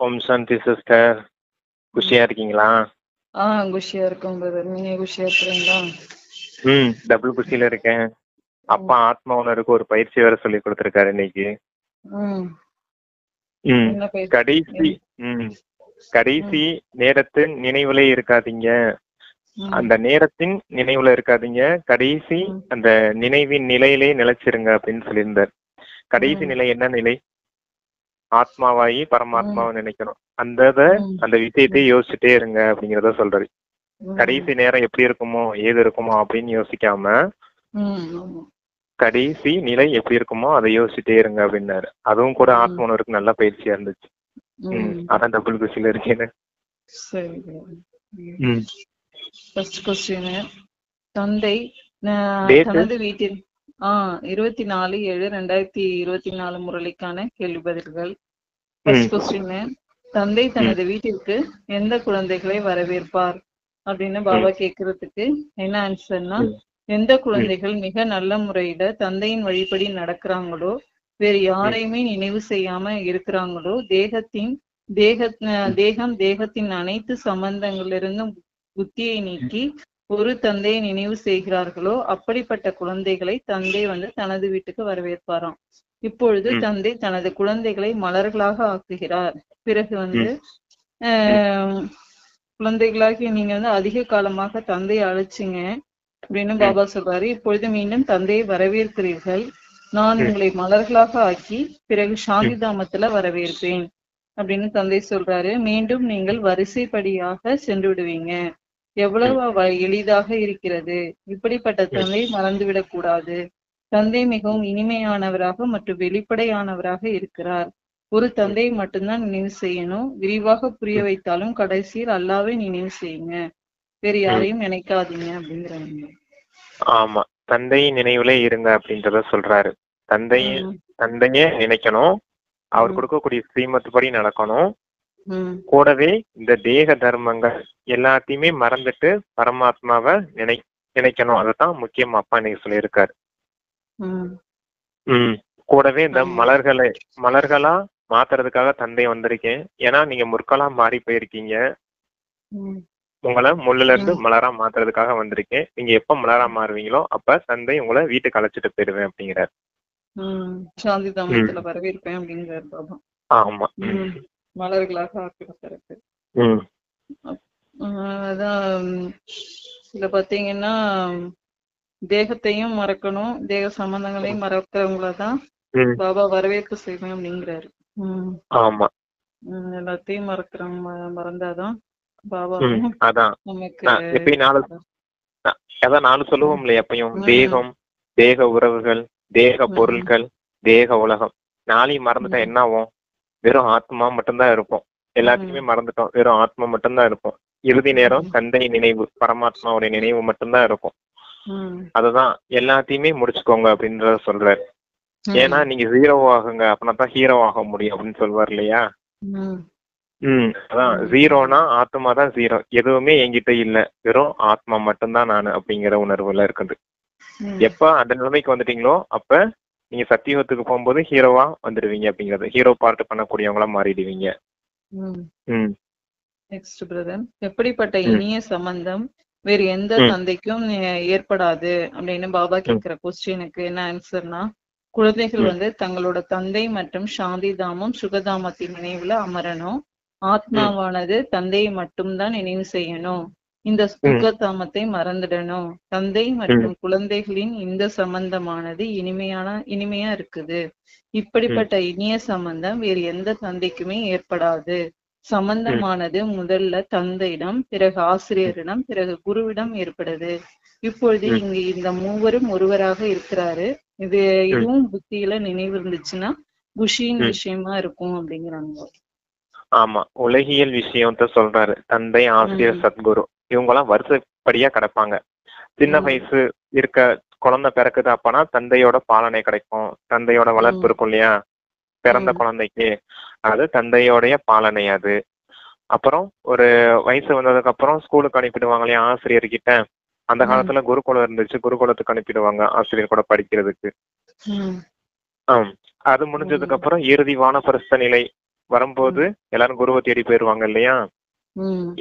ஓம் சாந்தி sister. குஷியா இருக்கீங்களா? ஆ குஷியா இருக்கோம் பிரதர். நீங்க குஷியா இருக்கிறீங்களா? டபுள் குஷியில இருக்கேன். அப்பா ஆத்ம உணர்வுக்கு ஒரு பயிற்சி வேற சொல்லி கொடுத்திருக்காரு இன்னைக்கு. ம் என்ன பேச கடைசி நேரத்தின் நினைவுல இருக்காதீங்க. அந்த நேரத்தின் நினைவுல இருக்காதீங்க, கடைசி அந்த நினைவின் நிலையிலே நிலைச்சிருங்க அப்படின்னு சொல்லியிருந்தார். கடைசி நிலை என்ன நிலை? ஆத்மாவாயி பரமாத்மாவை நினைக்கணும். அந்த விஷயத்தை யோசிச்சுட்டே இருங்க அப்படிங்கறத சொல்றாரு. கடைசி நேரம் எப்படி இருக்குமோ ஏது இருக்குமோ அப்படின்னு யோசிக்காம கடைசி நிலை எப்படி இருக்குமோ அதை யோசிச்சுட்டே இருங்க அப்படின்னாரு. அதுவும் கூட ஆத்ம உணர்வுக்கு நல்ல பயிற்சியா இருந்துச்சு. அதான் டபுள் குஷியில இருக்கேன்னு. தந்தை தனது வீட்டில் 24/7/2024 முரளிக்கான கேள்வி பதில்கள். தந்தை தனது வீட்டிற்கு எந்த குழந்தைகளை வரவேற்பார் அப்படின்னு பாபா கேக்குறதுக்கு என்ன ஆன்சர்னா, எந்த குழந்தைகள் மிக நல்ல முறையில தந்தையின் வழிபடி நடக்கிறாங்களோ, வேறு யாரையுமே நினைவு செய்யாம இருக்கிறாங்களோ, தேகத்தின் அனைத்து சம்பந்தங்களிலிருந்தும் புத்தியை நீக்கி ஒரு தந்தையை நினைவு செய்கிறார்களோ, அப்படிப்பட்ட குழந்தைகளை தந்தை தனது வீட்டுக்கு வரவேற்பாராம். இப்பொழுது தந்தை தனது குழந்தைகளை மலர்களாக ஆக்குகிறார். பிறகு குழந்தைகளாகி நீங்க அதிக காலமாக தந்தையை அழைச்சிங்க அப்படின்னு பாபா சொல்றாரு. இப்பொழுது மீண்டும் தந்தையை வரவேற்கிறீர்கள். நான் உங்களை மலர்களாக ஆக்கி பிறகு சாந்தி தாமத்துல வரவேற்பேன் அப்படின்னு தந்தை சொல்றாரு. மீண்டும் நீங்கள் வரிசைப்படியாக சென்று விடுவீங்க. எவ்வளவு எளிதாக இருக்கிறது. இப்படிப்பட்ட தந்தை மறந்துவிடக் கூடாது. தந்தை மிகவும் இனிமையானவராக மற்றும் வெளிப்படையானவராக இருக்கிறார். ஒரு தந்தையை மட்டும்தான் நினைவு செய்யணும். விரிவாக புரிய வைத்தாலும் கடைசியில் அல்லாவே நினைவு செய்யுங்க, வேற யாரையும் நினைக்காதீங்க அப்படிங்கிறாங்க. ஆமா, தந்தை நினைவுல இருங்க அப்படின்றத சொல்றாரு. தந்தையே நினைக்கணும், அவர் கொடுக்கக்கூடிய ஸ்ரீமத்து படி நடக்கணும். கூடவே இந்த தேக தர்மங்கள் எல்லாத்தையுமே மறந்துட்டு பரமாத்மாவை நினைக்கணும். அதுதான் முக்கியம் அப்பா இன்னைக்கு சொல்லியிருக்காரு. கூடவே இந்த மலர்களா மாத்துறதுக்காக தந்தை வந்திருக்கேன். ஏன்னா நீங்க முற்களா மாறி போயிருக்கீங்க. உங்களை முள்ளுல இருந்து மலரா மாத்துறதுக்காக வந்திருக்கேன். நீங்க எப்ப மலரா மாறுவீங்களோ அப்ப தந்தை உங்களை வீட்டுக்கு அழைச்சிட்டு போயிடுவேன் அப்படிங்கிறார். சாந்தி தாமத்துல வரவேற்பேன் அப்படிங்கிறார் பாபா. ஆமா, மலர்களாக ஆக்கிட்டு. அதான் இதுல பாத்தீங்கன்னா தேகத்தையும் மறக்கணும், தேக சம்பந்தங்களையும் மறக்கிறவங்களதான் பாபா வரவேற்பு செய்வேன் அப்படிங்கிறாரு. ஆமா, எல்லாத்தையும் மறந்தாதான் பாபா நமக்கு நாலு சொல்லுவோம் இல்லையா எப்பயும், தேகம், தேக உறவுகள், தேக பொருட்கள், தேக உலகம். நாளையும் மறந்துட்டா என்ன ஆகும்? வெறும் ஆத்மா மட்டும்தான் இருப்போம். எல்லாத்தையுமே மறந்துட்டோம், வெறும் ஆத்மா மட்டும்தான் இருப்போம். இறுதி நேரம் தந்தை நினைவு, பரமாத்மாவுடைய நினைவு மட்டும்தான் இருக்கும். அதுதான் எல்லாத்தையுமே முடிச்சுக்கோங்க அப்படின்றத சொல்றாரு. ஏன்னா நீங்க ஜீரோ ஆகுங்க, அப்படின்னா ஹீரோ ஆக முடியும் அப்படின்னு சொல்வார் இல்லையா. அதான் ஜீரோனா ஆத்மா தான் ஜீரோ, எதுவுமே என்கிட்ட இல்ல, வெறும் ஆத்மா மட்டும்தான் நானு அப்படிங்கிற உணர்வுல இருக்குது. எப்ப அந்த நிலைமைக்கு வந்துட்டீங்களோ அப்ப நீங்க சத்தியுகத்துக்கு போகும்போது ஹீரோவா வந்துடுவீங்க அப்படிங்கறது, ஹீரோ பார்ட் பண்ணக்கூடியவங்களா மாறிடுவீங்க. நெக்ஸ்ட் பிரதர், எப்படிப்பட்ட இனிய சம்பந்தம் வேறு எந்த தந்தைக்கும் ஏற்படாது அப்படின்னு பாபா கேட்கிற கொஸ்டினுக்கு என்ன ஆன்சர்னா, குழந்தைகள் தங்களோட தந்தை மற்றும் சாந்தி தாமம் சுகதாமத்தின் நினைவுல அமரணும். ஆத்மாவானது தந்தையை மட்டும்தான் நினைவு செய்யணும். இந்த சுகதாமத்தை மறந்துடணும். தந்தை மற்றும் குழந்தைகளின் இந்த சம்பந்தமானது இனிமையா இருக்குது. இப்படிப்பட்ட இனிய சம்பந்தம் வேறு எந்த தந்தைக்குமே ஏற்படாது. சம்பந்தமானது முதல்ல தந்தையிடம், பிறகு ஆசிரியரிடம், பிறகு குருவிடம் ஏற்படுது. இப்பொழுது இங்க இந்த மூவரும் ஒருவராக இருக்கிறாரு. இதுவும் புத்தியில நினைவு இருந்துச்சுன்னா குஷியின் விஷயமா இருக்கும் அப்படிங்கிறாங்க. ஆமா, உலகியல் விஷயத்த சொல்றாரு. தந்தை, ஆசிரியர், சத்குரு இவங்கெல்லாம் வருஷப்படியா கிடப்பாங்க. சின்ன வயசு இருக்க குழந்தை பிறக்குது அப்பனா தந்தையோட பாலனை கிடைக்கும், தந்தையோட வளர்ப்பு இருக்கும் இல்லையா பிறந்த குழந்தைக்கு, அது தந்தையோடைய பாலனை. அது அப்புறம் ஒரு வயசு வந்ததுக்கு அப்புறம் ஸ்கூலுக்கு அனுப்பிடுவாங்க இல்லையா ஆசிரியர்கிட்ட. அந்த காலத்துல குருகுலம் இருந்துச்சு, குருகுலத்துக்கு அனுப்பிடுவாங்க ஆசிரியர் கூட படிக்கிறதுக்கு. அது முடிஞ்சதுக்கு அப்புறம் இறுதி வானப்பிரஸ்த நிலை வரும்போது எல்லாரும் குருவை தேடி போயிருவாங்க இல்லையா.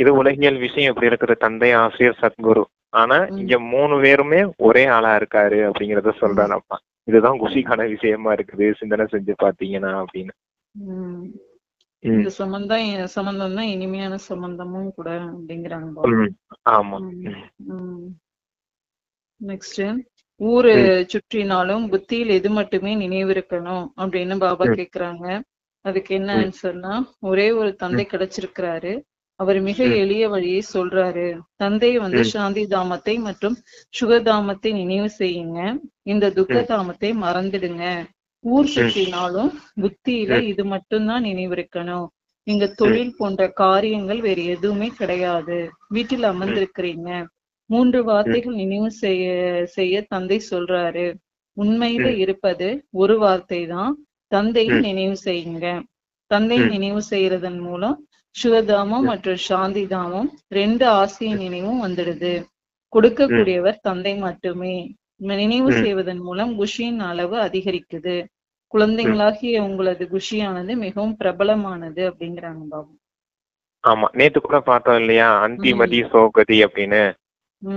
இது உலகியல் விஷயம் இப்படி இருக்குது, தந்தை, ஆசிரியர், சத்குரு. ஆனா இங்க 3 பேருமே ஒரே ஆளா இருக்காரு அப்படிங்கறத சொல்றாரு அப்பா. இதுதான் குஷிக்கான விஷயமா இருக்குது சிந்தனை செஞ்சு பாத்தீங்கன்னா அப்படின்னு. இந்த சம்பந்தம் தான் இனிமையான சம்பந்தமும் கூட அப்படிங்கிறாங்க. ஆமா. நெக்ஸ்ட், ஊரு சுற்றினாலும் புத்தியில் எது மட்டுமே நினைவு இருக்கணும் அப்படின்னு பாபா கேக்குறாங்க. அதுக்கு என்ன ஆன்சர்னா, ஒரே ஒரு தந்தை கிடைச்சிருக்கிறாரு. அவர் மிக எளிய வழியை சொல்றாரு. தந்தை வந்து சாந்தி தாமத்தை மற்றும் சுகதாமத்தை நினைவு செய்யுங்க, இந்த துக்க தாமத்தை மறந்துடுங்க. ஊர் சுற்றினாலும் புத்தியில இது மட்டும்தான் நினைவு இருக்கணும். இங்க தொழில் போன்ற காரியங்கள் வேற எதுவுமே கிடையாது. வீட்டில் அமர்ந்திருக்கிறீங்க. 3 வார்த்தைகள் நினைவு செய்ய தந்தை சொல்றாரு. உண்மையில இருப்பது ஒரு வார்த்தை தான். தந்தையை நினைவு செய்யுங்க. தந்தையை நினைவு செய்யறதன் மூலம் சுகதாமம் மற்றும் சாந்தி தாமம் 2 ஆசைய நினைவும் வந்துடுது. கொடுக்கக்கூடியவர் தந்தை மட்டுமே. நினைவு செய்வதன் மூலம் குஷியின் அளவு அதிகரிக்குது. குழந்தைங்களாகிய உங்களது குஷியானது மிகவும் பிரபலமானது அப்படிங்கிறாங்க பாபு. ஆமா, நேத்து கூட பார்த்தோம் இல்லையா, அந்திமதி சோகதி அப்படின்னு.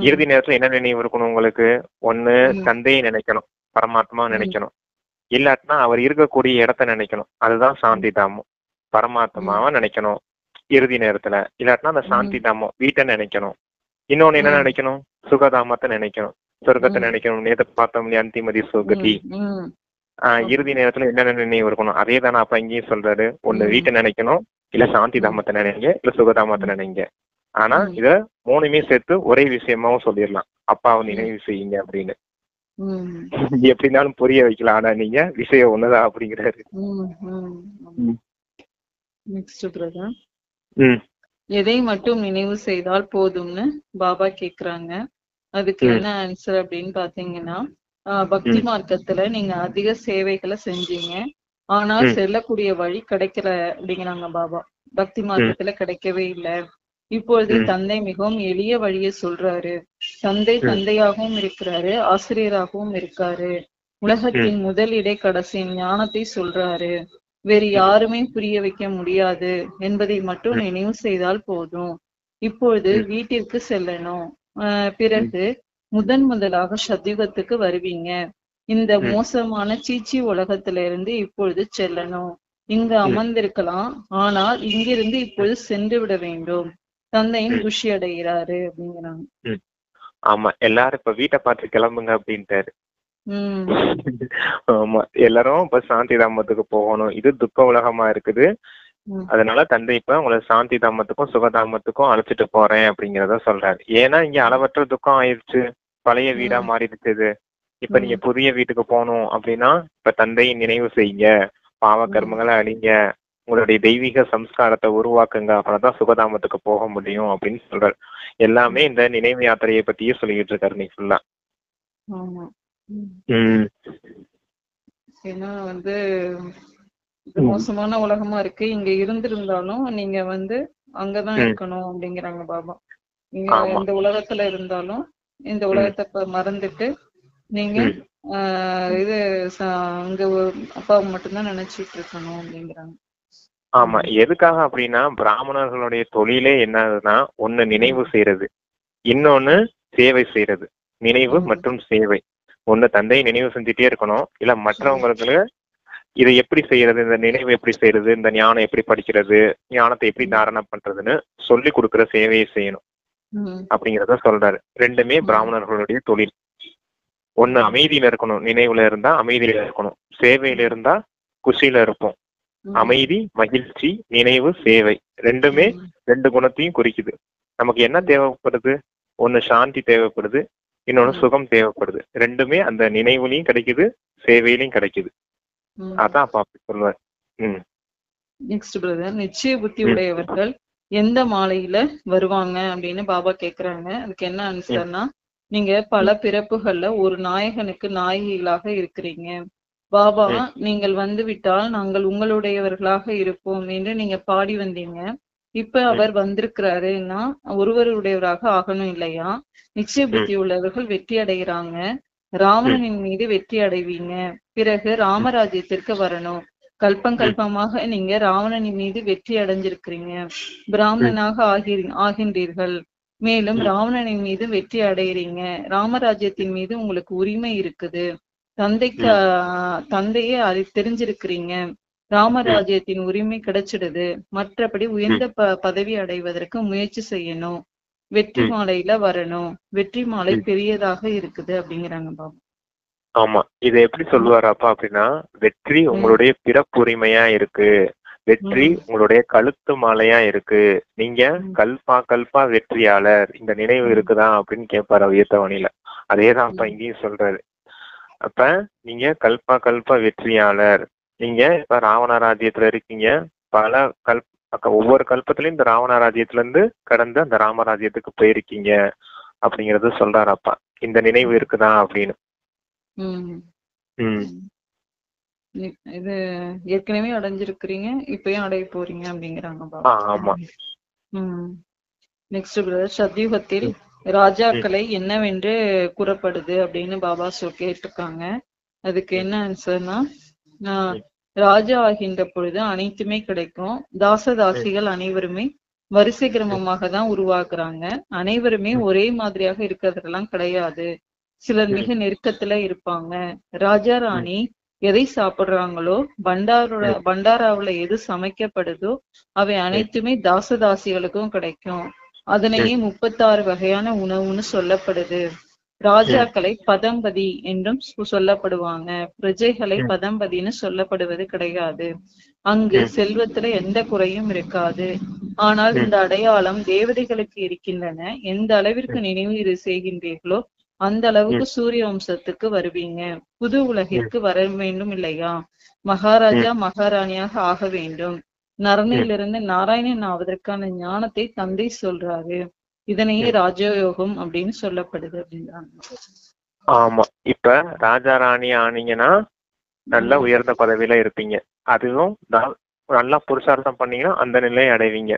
இறுதி நேரத்துல என்ன நினைவு இருக்கணும் உங்களுக்கு? ஒண்ணு தந்தையை நினைக்கணும், பரமாத்மா நினைக்கணும். இல்லாட்டினா அவர் இருக்கக்கூடிய இடத்த நினைக்கணும், அதுதான் சாந்தி தாமம். பரமாத்மாவை நினைக்கணும் இறுதி நேரத்துல. இல்லாட்டினா அந்த சாந்தி தாமம் வீட்டை நினைக்கணும். இன்னொன்னு என்ன நினைக்கணும்? சுகதாமத்தை நினைக்கணும், சொர்க்கத்தை நினைக்கணும். நேற்று பார்த்தோம் இல்லையா, அந்திமதி சோகதி. இறுதி நேரத்துல என்னென்ன நினைவு இருக்கணும் அதே தானே அப்ப இங்கேயும் சொல்றாரு. ஒண்ணு வீட்டை நினைக்கணும், இல்ல சாந்தி தாமத்தை நினைங்க, இல்ல சுகதாமத்தை நினைங்க. ஆனா இத 3மே சேர்த்து ஒரே விஷயமாவும் சொல்லிடலாம், அப்பாவை நினைவு செய்யுங்க அப்படின்னு. எப்படி இருந்தாலும் புரிய வைக்கலாம், ஆனா நீங்க விஷயம் ஒண்ணுதான் அப்படிங்கிறாரு. எதை மட்டும் நினைவு செய்தால் போதும்னு பாபா கேக்குறாங்க. அதுக்கு என்ன ஆன்சர் அப்படின்னு பாத்தீங்கன்னா, பக்தி மார்க்கத்துல நீங்க அதிக சேவைகளை செஞ்சீங்க, ஆனால் செல்லக்கூடிய வழி கிடைக்கல அப்படிங்கிறாங்க பாபா. பக்தி மார்க்கத்துல கிடைக்கவே இல்லை. இப்பொழுது தந்தை மிகவும் எளிய வழியை சொல்றாரு. தந்தை தந்தையாகவும் இருக்கிறாரு, ஆசிரியராகவும் இருக்காரு. உலகத்தின் முதல் இடை கடைசி ஞானத்தை சொல்றாரு. வேறு யாருமே புரிய வைக்க முடியாது என்பதை மட்டும் நினைவு செய்தால் போதும். இப்பொழுது வீட்டிற்கு செல்லணும். பிறகு முதலாக சத்தியுகத்துக்கு வருவீங்க. இந்த மோசமான சீச்சி உலகத்தில இருந்து இப்பொழுது செல்லணும். இங்கு அமர்ந்திருக்கலாம், ஆனால் இங்கிருந்து இப்பொழுது சென்று விட வேண்டும். தந்தையின் குஷி அடைகிறாரு அப்படிங்கிறாங்க. ஆமா, எல்லாரும் இப்ப வீட்டை பார்த்து கிளம்புங்க அப்படின்ட்டாரு. ஆமா, எல்லாரும் இப்ப சாந்தி தாமத்துக்கு போகணும். இது துக்க உலகமா இருக்குது. அதனால தந்தை இப்ப உங்களை சாந்தி தாமத்துக்கும் சுகதாமத்துக்கும் அழைச்சிட்டு போறேன் அப்படிங்கறத சொல்றாரு. ஏன்னா இங்க அளவற்ற துக்கம் ஆயிடுச்சு, பழைய வீடா மாறிடுச்சு. இப்ப நீங்க புதிய வீட்டுக்கு போகணும் அப்படின்னா இப்ப தந்தையை நினைவு செய்யுங்க, பாவ கர்மங்களை அழிங்க, உங்களுடைய தெய்வீக சம்ஸ்காரத்தை உருவாக்குங்க, அப்பதான் சுகதாமத்துக்கு போக முடியும் அப்படின்னு சொல்றாரு. எல்லாமே இந்த நினைவு யாத்திரையை பத்தியே சொல்லிக்கிட்டு இருக்காரு நீ ஃபுல்லா. ஏன்னா வந்து மோசமான உலகமா இருக்கு, இங்க இருந்திருந்தாலும் நீங்க வந்து அங்கதான் இருக்கணும் அப்படிங்கிறாங்க பாபா. நீங்க இந்த உலகத்துல இருந்தாலும் இந்த உலகத்தை மறந்துட்டு நீங்க இது அங்க அப்பாவை மட்டும்தான் நினைச்சிட்டு இருக்கணும் அப்படிங்கிறாங்க. ஆமா, எதுக்காக அப்படின்னா பிராமணர்களுடைய தொழிலே என்னதுன்னா, ஒண்ணு நினைவு செய்யறது, இன்னொன்னு சேவை செய்யறது. நினைவு மற்றும் சேவை. ஒண்ணு தந்தையை நினைவு செஞ்சுட்டே இருக்கணும், இல்ல மற்றவங்களுக்கு இதை எப்படி செய்யறது, இந்த நினைவு எப்படி செய்யறது, இந்த ஞானம் எப்படி படிக்கிறது, ஞானத்தை எப்படி தாரணை பண்றதுன்னு சொல்லி கொடுக்குற சேவையை செய்யணும் அப்படிங்கிறத சொல்றாரு. 2மே பிராமணர்களுடைய தொழில். ஒண்ணு அமைதியில இருக்கணும், நினைவுல இருந்தா அமைதியில இருக்கணும், சேவையில இருந்தா குஷியில இருப்போம். அமைதி, மகிழ்ச்சி, நினைவு, சேவை 2மே 2 குணத்தையும் குறிக்குது. நமக்கு என்ன தேவைப்படுது? ஒண்ணு சாந்தி தேவைப்படுது, இன்னொன்னு சுகம் தேவைப்படுது. 2மே அந்த நினைவுலையும் கிடைக்குது, சேவையிலையும் கிடைக்குது. அதான் அப்பா அப்படி சொல்லுவார். நெக்ஸ்ட் பிரதர், நிச்சய புத்தி உடையவர்கள் எந்த மாலையில வருவாங்க அப்படின்னு பாபா கேக்குறாங்க. அதுக்கு என்ன ஆன்சர்னா, நீங்க பல பிறப்புகள்ல ஒரு நாயகனுக்கு நாயகிகளாக இருக்கிறீங்க. பாபா நீங்கள் வந்து விட்டால் நாங்கள் உங்களுடையவர்களாக இருப்போம் என்று நீங்க பாடி வந்தீங்க. இப்ப அவர் வந்திருக்கிறாருன்னா ஒருவருடையவராக ஆகணும் இல்லையா? நிச்சய புத்தி உள்ளவர்கள் வெற்றி அடைகிறாங்க. ராவணனின் மீது வெற்றி அடைவீங்க. பிறகு ராமராஜ்யத்திற்கு வரணும். கல்பமாக நீங்க ராவணனின் மீது வெற்றி அடைஞ்சிருக்கிறீங்க, பிராமணனாக ஆகின்றீர்கள். மேலும் ராவணனின் மீது வெற்றி அடைகிறீங்க, ராமராஜ்யத்தின் மீது உங்களுக்கு உரிமை இருக்குது, தந்தையே அதை தெரிஞ்சிருக்கிறீங்க, ராமராஜ்யத்தின் உரிமை கிடைச்சிடுது. மற்றபடி உயர்ந்த பதவி அடைவதற்கு முயற்சி செய்யணும், வெற்றி மாலையில வரணும், வெற்றி மாலை பெரியதாக இருக்குது அப்படிங்கிறாங்க பாபா. ஆமா, இதை எப்படி சொல்லுவாரு அப்பா அப்படின்னா, வெற்றி உங்களுடைய பிறப்புரிமையா இருக்கு, வெற்றி உங்களுடைய கழுத்து மாலையா இருக்கு, நீங்க கல்பா வெற்றியாளர், இந்த நினைவு இருக்குதா அப்படின்னு கேட்பாரு உயர்த்தவணியில. அதேதான் அப்பா இங்கேயும் சொல்றாரு. அப்ப நீங்க கல்பா வெற்றியாளர், நீங்க இப்ப ராவண ராஜ்யத்துல இருக்கீங்க, பல ஒவ்வொரு கல்பத்திலயும் இந்த ராவண ராஜ்யத்துல இருந்து கடந்து அந்த ராமராஜ்யத்துக்கு போயிருக்கீங்க அப்படிங்கறது சொல்றாரு அப்பா. இந்த நினைவு இருக்குதா அப்படின்னு. இது ஏற்கனவே அடைஞ்சிருக்கிறீங்க, இப்பயும் அடைய போறீங்க அப்படிங்கிறாங்க பாபா. ஆமா. நெக்ஸ்ட் பிரதர், சத்யுகத்தில் ராஜாக்களை என்னவென்று கூறப்படுது அப்படின்னு பாபா கேட்டிருக்காங்க. அதுக்கு என்ன ஆன்சர்னா, ராஜா ஆகின்ற பொழுது அனைத்துமே கிடைக்கும், தாசதாசிகள் அனைவருமே வரிசை கிரமமாக தான் உருவாக்குறாங்க, அனைவருமே ஒரே மாதிரியாக இருக்கிறதெல்லாம் கிடையாது, சிலர் மிக நெருக்கத்துல இருப்பாங்க, ராஜா ராணி எதை சாப்பிடுறாங்களோ, பண்டாராவுல எது சமைக்கப்படுதோ அவை அனைத்துமே தாசதாசிகளுக்கும் கிடைக்கும், அதனையே 36 வகையான உணவுன்னு சொல்லப்படுது. ராஜாக்களை பதம்பதி என்றும் சொல்லப்படுவாங்க, பிரஜைகளை பதம்பதினு சொல்லப்படுவது கிடையாது, அங்கு செல்வத்துல எந்த குறையும் இருக்காது. ஆனால் இந்த அடையாளம் தேவதைகளுக்கு இருக்கின்றன, எந்த அளவிற்கு நினைவு செய்கின்றீர்களோ அந்த அளவுக்கு சூரிய வம்சத்துக்கு வருவீங்க, புது உலகிற்கு வர வேண்டும் இல்லையா, மகாராஜா மகாராணியாக ஆக வேண்டும், நரனிலிருந்து நாராயணன் ஆவதற்கான ஞானத்தை தந்தை சொல்றாரு, இதனையே ராஜயோகம் அப்படின்னு சொல்லப்படுது அப்படின்றாங்க. ஆமா, இப்ப ராஜா ராணி ஆனீங்கன்னா நல்ல உயர்ந்த பதவியில இருப்பீங்க, அதுவும் நல்லா புருஷார்த்தம் பண்ணீங்கன்னா அந்த நிலையை அடைவீங்க,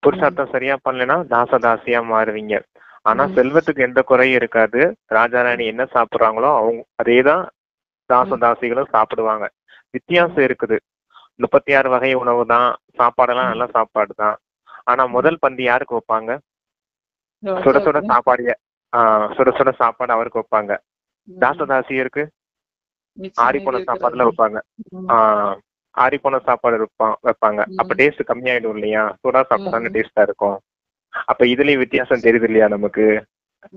புருஷார்த்தம் சரியா பண்ணலைன்னா தாசதாசியா மாறுவீங்க. ஆனா செல்வத்துக்கு எந்த குறையும் இருக்காது, ராஜா ராணி என்ன சாப்பிடுறாங்களோ அவங்க அதேதான் தாசதாசிகளும் சாப்பிடுவாங்க. வித்தியாசம் இருக்குது, 36 வகை உணவு தான், சாப்பாடெல்லாம் நல்ல சாப்பாடு தான். ஆனா முதல் பந்தி யாருக்கு வைப்பாங்க? சுட சுட சாப்பாடு அவருக்கு வைப்பாங்க. தாசதாசியருக்கு ஆறி போன சாப்பாடுல வைப்பாங்க. ஆறி போன சாப்பாடு வைப்பாங்க. அப்ப டேஸ்ட் கம்மியாயிடும் இல்லையா, சுடா சாப்பாடு டேஸ்டா இருக்கும். அப்ப இதுலயும் வித்தியாசம் தெரியுது இல்லையா நமக்கு,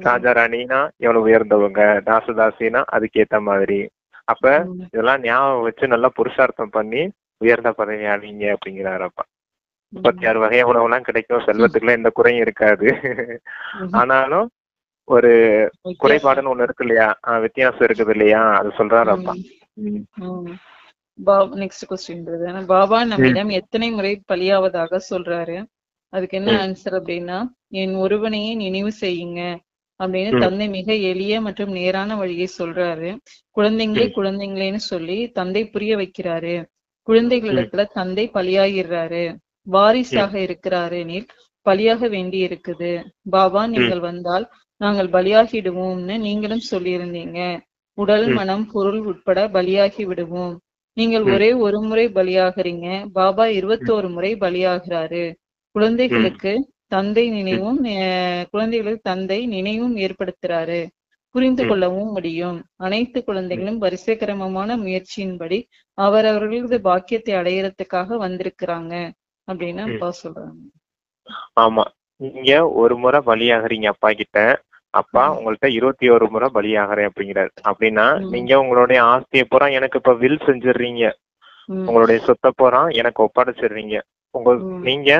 ராஜா ராணினா எவ்வளவு உயர்ந்தவங்க, தாசதாசினா அதுக்கேத்த மாதிரி. அப்ப இதெல்லாம் ஞாபகம் வச்சு நல்லா புருஷார்த்தம் பண்ணி உயர்ந்த பதவி ஆவீங்க அப்படிங்கிறாரப்பா. 36 வகை உணவுலாம் கிடைக்கும், செல்வத்துக்குலாம் எந்த குறையும் இருக்காது. ஆனாலும் ஒரு குறைபாடுன்னு ஒண்ணு இருக்கு இல்லையா, வித்தியாசம் இருக்குது இல்லையா, அது சொல்றாரப்பா. நெக்ஸ்ட் கொஸ்டின், பாபா நம்மிடம் எத்தனை முறை பலியாவதாக சொல்றாரு, அதுக்கு என்ன ஆன்சர் அப்படின்னா, என் ஒருவனையே நினைவு செய்யுங்க அப்படின்னு தந்தை மிக எளிய மற்றும் நேரான வழியை சொல்றாரு. குழந்தைங்களேன்னு சொல்லி தந்தை புரிய வைக்கிறாரு. குழந்தைகளிடத்துல தந்தை பலியாகிறாரு, வாரிசாக இருக்கிறாரு எனில் பலியாக வேண்டி இருக்குது. பாபா நீங்கள் வந்தால் நாங்கள் பலியாகிடுவோம்னு நீங்களும் சொல்லியிருந்தீங்க, உடல் மனம் பொருள் உட்பட பலியாகி விடுவோம். நீங்கள் ஒரே ஒரு முறை பலியாகிறீங்க, பாபா 21 முறை பலியாகிறாரு. குழந்தைகளுக்கு தந்தை நினைவும் ஏற்படுத்துறாரு, புரிந்து கொள்ளவும் முடியும். அனைத்து குழந்தைகளும் வரிசை கிரமமான முயற்சியின்படி அவரவர்களது பாக்கியத்தை அடையறதுக்காக வந்திருக்கிறாங்க அப்படின்னு அப்பா சொல்றாங்க. ஆமா, நீங்க ஒரு முறை பலியாகிறீங்க அப்பா கிட்ட, அப்பா உங்கள்ட்ட 21 முறை பலியாகிறேன் அப்படிங்கிறாரு. அப்படின்னா நீங்க உங்களுடைய ஆஸ்தியை பூரா எனக்கு இப்ப வில் செஞ்சிடுறீங்க, உங்களுடைய சொத்தை பூரா எனக்கு ஒப்படைச்சிடுறீங்க. நீங்க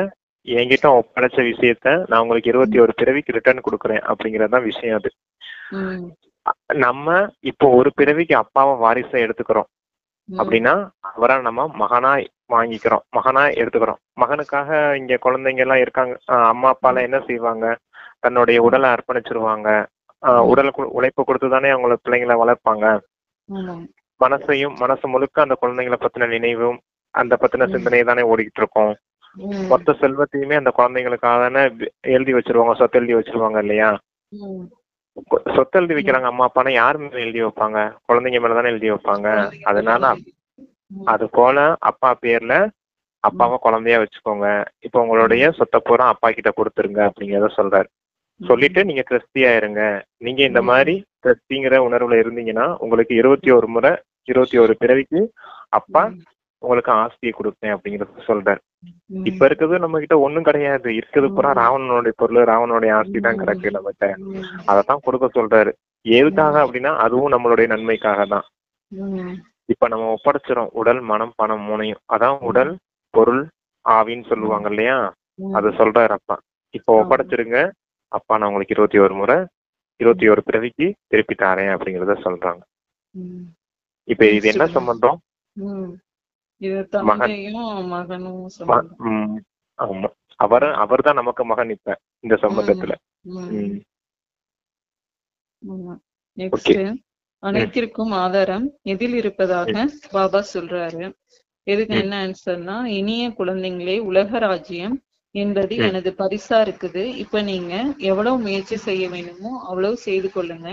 என்கிட்ட ஒப்படைச்ச விஷயத்த நான் உங்களுக்கு 21 பிறவிக்கு ரிட்டர்ன் கொடுக்குறேன் அப்படிங்கறதுதான் விஷயம். அது நம்ம இப்போ ஒரு பிறவிக்கு அப்பாவை வாரிசை எடுத்துக்கிறோம் அப்படின்னா அவரை நம்ம மகனா வாங்கிக்கிறோம், மகனா எடுத்துக்கிறோம். மகனுக்காக இங்க குழந்தைங்க எல்லாம் இருக்காங்க, அம்மா அப்பால என்ன செய்வாங்க, தன்னுடைய உடலை அர்ப்பணிச்சிருவாங்க, உழைப்பு கொடுத்துதானே அவங்கள பிள்ளைங்களை வளர்ப்பாங்க. மனசு முழுக்க அந்த குழந்தைங்களை பத்தின நினைவும் அந்த பத்தின சிந்தனை தானே ஓடிக்கிட்டு இருக்கோம். மொத்த செல்வத்தையுமே அந்த குழந்தைங்களுக்காக தானே எழுதி வச்சிருவாங்க, சொத்து எழுதி வச்சிருவாங்க இல்லையா. சொத்து எழுதி வைக்கிறாங்க அம்மா அப்பானா யாரு மேல எழுதி வைப்பாங்க, குழந்தைங்க மேலதானே எழுதி வைப்பாங்க. அதனால அது போல அப்பா பேர்ல அப்பாவை குழந்தையா வச்சுக்கோங்க. இப்ப உங்களுடைய சொத்தை பூரா அப்பா கிட்ட கொடுத்துருங்க அப்படிங்கிறத சொல்றாரு. சொல்லிட்டு நீங்க கிறிஸ்தியா இருங்க. நீங்க இந்த மாதிரி கிறிஸ்திங்கிற உணர்வுல இருந்தீங்கன்னா உங்களுக்கு 21 முறை 21 பிறவிக்கு அப்பா உங்களுக்கு ஆஸ்தியை கொடுப்பேன் அப்படிங்கறத சொல்றாரு. இப்ப இருக்கிறது நம்ம கிட்ட ஒண்ணும் கிடையாது. இருக்கிறது பூரா ராவணனுடைய பொருள், ராவணனுடைய ஆஸ்தி தான் கிடக்கு நம்மகிட்ட. அதத்தான் கொடுக்க சொல்றாரு. எதுக்காக அப்படின்னா அதுவும் நம்மளுடைய நன்மைக்காக தான். இப்ப நம்ம ஒப்படைச்சிரும் உடல், மனம், பணம் மூணையும். அதான் உடல், பொருள், ஆவின்னு சொல்லுவாங்க இல்லையா, அது சொல்றாரு அப்பா. இப்ப ஒப்படைச்சிருங்க, அப்பா நான் உங்களுக்கு 21 முறை 21 பிறவிக்கு திருப்பி தாரேன் அப்படிங்கறத சொல்றாங்க. இப்ப இது என்ன சம்பந்தம்? மகன். ஆமா, அவர் தான் நமக்கு மகன் இப்ப இந்த சம்பந்தத்துல. அனைத்திற்கும் ஆதாரம் எதில் இருப்பதாக பாபா சொல்றாரு. எதுக்கு என்ன ஆன்சர்னா, இனிய குழந்தைங்களே, உலக ராஜ்யம் என்பது எனது பரிசா இருக்குது. இப்ப நீங்க எவ்வளவு முயற்சி செய்ய வேணுமோ அவ்வளவு செய்து கொள்ளுங்க.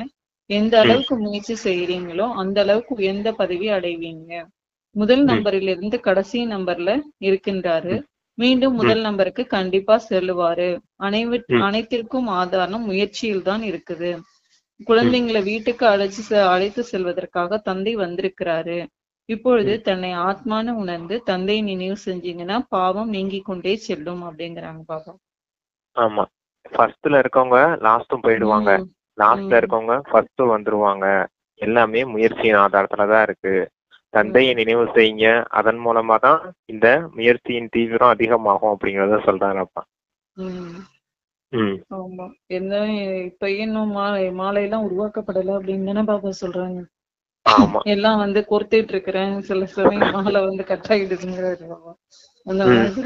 எந்த அளவுக்கு முயற்சி செய்யறீங்களோ அந்த அளவுக்கு உயர்ந்த பதவி அடைவீங்க. முதல் நம்பரில் இருந்து கடைசி நம்பர்ல இருக்கின்றாரு. மீண்டும் முதல் நம்பருக்கு கண்டிப்பா செல்லுவாரு. அனைத்திற்கும் ஆதாரம் முயற்சியில் தான் இருக்குது. குழந்தைங்களை வீட்டுக்கு அழைத்து செல்வதற்காக தந்தை வந்திருக்கிறாரு. இப்பொழுது தன்னை ஆத்மானு உணர்ந்து தந்தையை நினைவு செஞ்சீங்கன்னா பாவம் நீங்கி கொண்டே செல்லும் அப்படிங்கிறாங்க பாபா. ஆமா, ஃபர்ஸ்ட்ல இருக்கவங்க லாஸ்டும் போயிடுவாங்க, லாஸ்ட்ல இருக்கவங்க ஃபர்ஸ்டும் வந்துருவாங்க. எல்லாமே முயற்சியின் ஆதாரத்துலதான் இருக்கு. தந்தையை நினைவு செய்யுங்க, அதன் மூலமா தான் இந்த முயற்சியின் தீவிரம் அதிகமாகும் அப்படிங்கறத சொல்றாங்க அப்பா. ஆமா, என்ன இப்ப இன்னும் மாலையெல்லாம் உருவாக்கப்படல அப்படின்னு தானே பாபா சொல்றாங்க. எல்லாம் வந்து கொடுத்துட்டு இருக்கிறேன், சில சமயம் மாலை வந்து கட் ஆயிடுதுங்கிறாரு பாபா. அந்த மாதிரி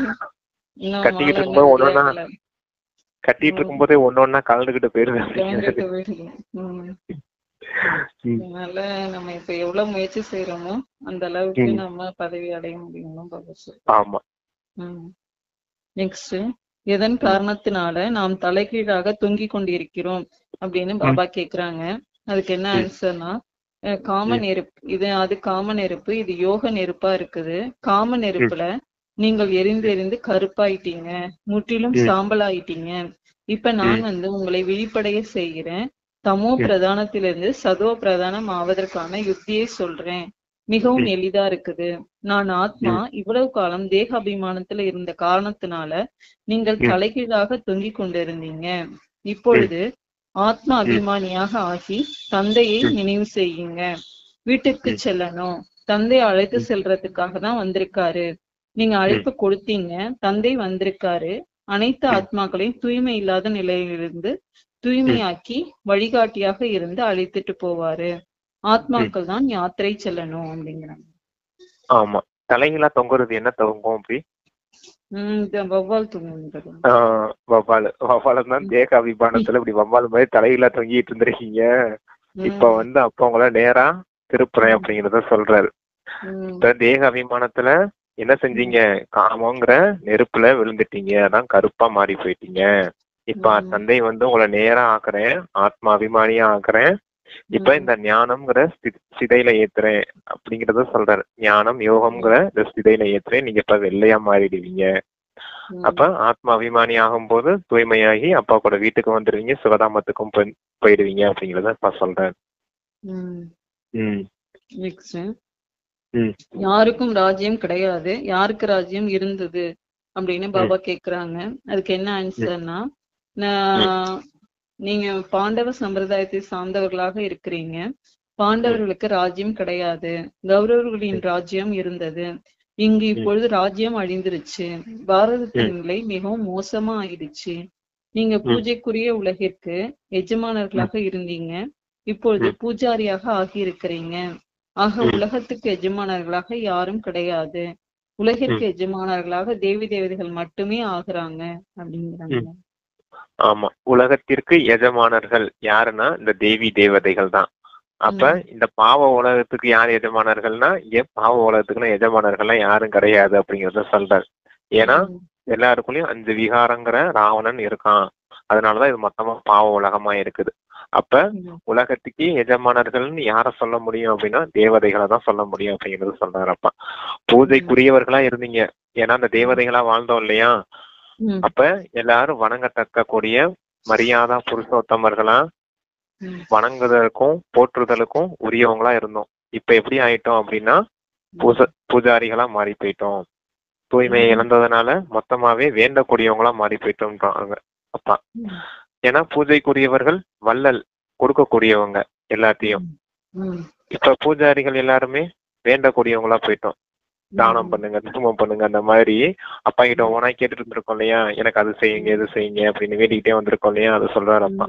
கட்டிட்டு இருக்கும்போதே ஒன்னொன்னா கலந்துகிட்டு போயிருது. அதனால நம்ம இப்ப எவ்வளவு முயற்சி செய்யறோமோ அந்த அளவுக்கு நம்ம பதவி அடைய முடியும் பாபா சொல்றோம். நெக்ஸ்ட், எதன் காரணத்தினால நாம் தலைகீழாக தொங்கிக் கொண்டிருக்கிறோம் அப்படின்னு பாபா கேக்குறாங்க. அதுக்கு என்ன ஆன்சர்னா, காம நெருப்பு இது, அது காம நெருப்பு, இது யோக நெருப்பா இருக்குது. காம நெருப்புல நீங்கள் எரிந்து எரிந்து கருப்பாயிட்டீங்க, முற்றிலும் சாம்பல் ஆயிட்டீங்க. இப்ப நான் வந்து உங்களை விழிப்படைய செய்கிறேன். தமோ பிரதானத்திலிருந்து சதோ பிரதானம் ஆவதற்கான யுக்தியை சொல்றேன். மிகவும் எளிதா இருக்குது. நான் ஆத்மா. இவ்வளவு காலம் தேக அபிமானத்துல இருந்த காரணத்தினால நீங்கள் தலைகீழாக தொங்கிக் கொண்டிருந்தீங்க. இப்பொழுது ஆத்மா அபிமானியாக ஆகி தந்தையை நினைவு செய்யுங்க. வீட்டுக்கு செல்லணும், தந்தை அழைத்து செல்றதுக்காக தான் வந்திருக்காரு. நீங்க அழைப்பு கொடுத்தீங்க, தந்தை வந்திருக்காரு. அனைத்து ஆத்மாக்களையும் தூய்மை இல்லாத நிலையிலிருந்து தூய்மையாக்கி வழிகாட்டியாக இருந்து அழைத்துட்டு போவாரு. ஆத்மாக்கள் தான் யாத்திரை செல்லணும் அப்படிங்கிறாங்க. ஆமா, தலைகளா தொங்குறது என்ன தொங்கும் அப்படி? வவ்வால் தொங்குறது. வவ்வால் தான் தேக அபிமானத்துல இப்படி வவ்வால் மாதிரி தலைகளா தொங்கிட்டு இருந்திருக்கீங்க. இப்ப வந்து அப்ப உங்கள நேரா திருப்புறேன் அப்படிங்கறத சொல்றாரு. இப்ப தேக அபிமானத்துல என்ன செஞ்சீங்க? காமங்கிற நெருப்புல விழுந்துட்டீங்க, அதான் கருப்பா மாறி போயிட்டீங்க. இப்ப தந்தை வந்து உங்களை நேரா ஆக்குறேன், ஆத்மா அபிமானியா ஆக்குறேன். இப்ப இந்த ஞானம்ங்கிற சிதையில ஏத்துறேன் அப்படிங்கறத சொல்றாரு. ஞானம் யோகம்ங்கிற இந்த சிதையில ஏத்துறேன், நீங்க இப்ப வெள்ளையா மாறிடுவீங்க. அப்ப ஆத்மா அபிமானி ஆகும் போது தூய்மையாகி அப்பா கூட வீட்டுக்கு வந்துடுவீங்க, சுகதாமத்துக்கும் போயிடுவீங்க அப்படிங்கறத அப்பா சொல்றாரு. யாருக்கும் ராஜ்யம் கிடையாது, யாருக்கு ராஜ்யம் இருந்தது அப்படின்னு பாபா கேக்குறாங்க. அதுக்கு என்ன ஆன்சர்னா, நீங்க பாண்டவ சம்பிரதாயத்தை சார்ந்தவர்களாக இருக்கிறீங்க. பாண்டவர்களுக்கு ராஜ்யம் கிடையாது, கௌரவர்களின் ராஜ்யம் இருந்தது. இங்கு இப்பொழுது ராஜ்யம் அழிந்துருச்சு. பாரதத்தின் நிலை மிகவும் மோசமா ஆயிடுச்சு. நீங்க பூஜைக்குரிய உலகிற்கு எஜமானர்களாக இருந்தீங்க, இப்பொழுது பூஜாரியாக ஆகி இருக்கிறீங்க. ஆக உலகத்துக்கு எஜமானர்களாக யாரும் கிடையாது. உலகிற்கு எஜமானர்களாக தேவி தேவதைகள் மட்டுமே ஆகுறாங்க அப்படிங்கிறாங்க. ஆமா, உலகத்திற்கு எஜமானர்கள் யாருன்னா இந்த தேவி தேவதைகள் தான். அப்ப இந்த பாவ உலகத்துக்கு யார் எஜமானர்கள்னா, இங்க பாவ உலகத்துக்குன்னா எஜமானர்கள்லாம் யாரும் கிடையாது அப்படிங்கறத சொல்றாரு. ஏன்னா எல்லாருக்குள்ளயும் 5 விகாரங்கிற ராவணன் இருக்கான். அதனாலதான் இது மொத்தமா பாவ உலகமா இருக்குது. அப்ப உலகத்துக்கு எஜமானர்கள்னு யார சொல்ல முடியும் அப்படின்னா தேவதைகளை தான் சொல்ல முடியும் அப்படிங்கிறது சொல்றாரு. பூஜைக்குரியவர்களா இருந்தீங்க, ஏன்னா அந்த தேவதைகளா வாழ்ந்தோம் இல்லையா? அப்ப எல்லாரும் வணங்கத்தக்க கூடிய மரியாதை புருஷோத்தமர்களா வணங்குதலுக்கும் போற்றுதலுக்கும் உரியவங்களா இருந்தோம். இப்ப எப்படி ஆயிட்டோம் அப்படின்னா பூஜாரிகளா மாறி போயிட்டோம். தூய்மையை இழந்ததுனால மொத்தமாவே வேண்டக்கூடியவங்களா மாறி போயிட்டோம்ன்றாங்க அப்பா. ஏன்னா பூஜைக்குரியவர்கள் வள்ளல் கொடுக்கக்கூடியவங்க எல்லாத்தையும். இப்ப பூஜாரிகள் எல்லாருமே வேண்டக்கூடியவங்களா போயிட்டோம். தானம் பண்ணுங்க, தர்மம் பண்ணுங்க, அந்த மாதிரி அப்பா கிட்ட ஓனா கேட்டுட்டு இருந்திருக்கோம் இல்லையா? எனக்கு அது செய்யுங்க, இது செய்யுங்க அப்படின்னு வேண்டிக்கிட்டே வந்திருக்கோம் இல்லையா? அது சொல்றாரு அப்பா.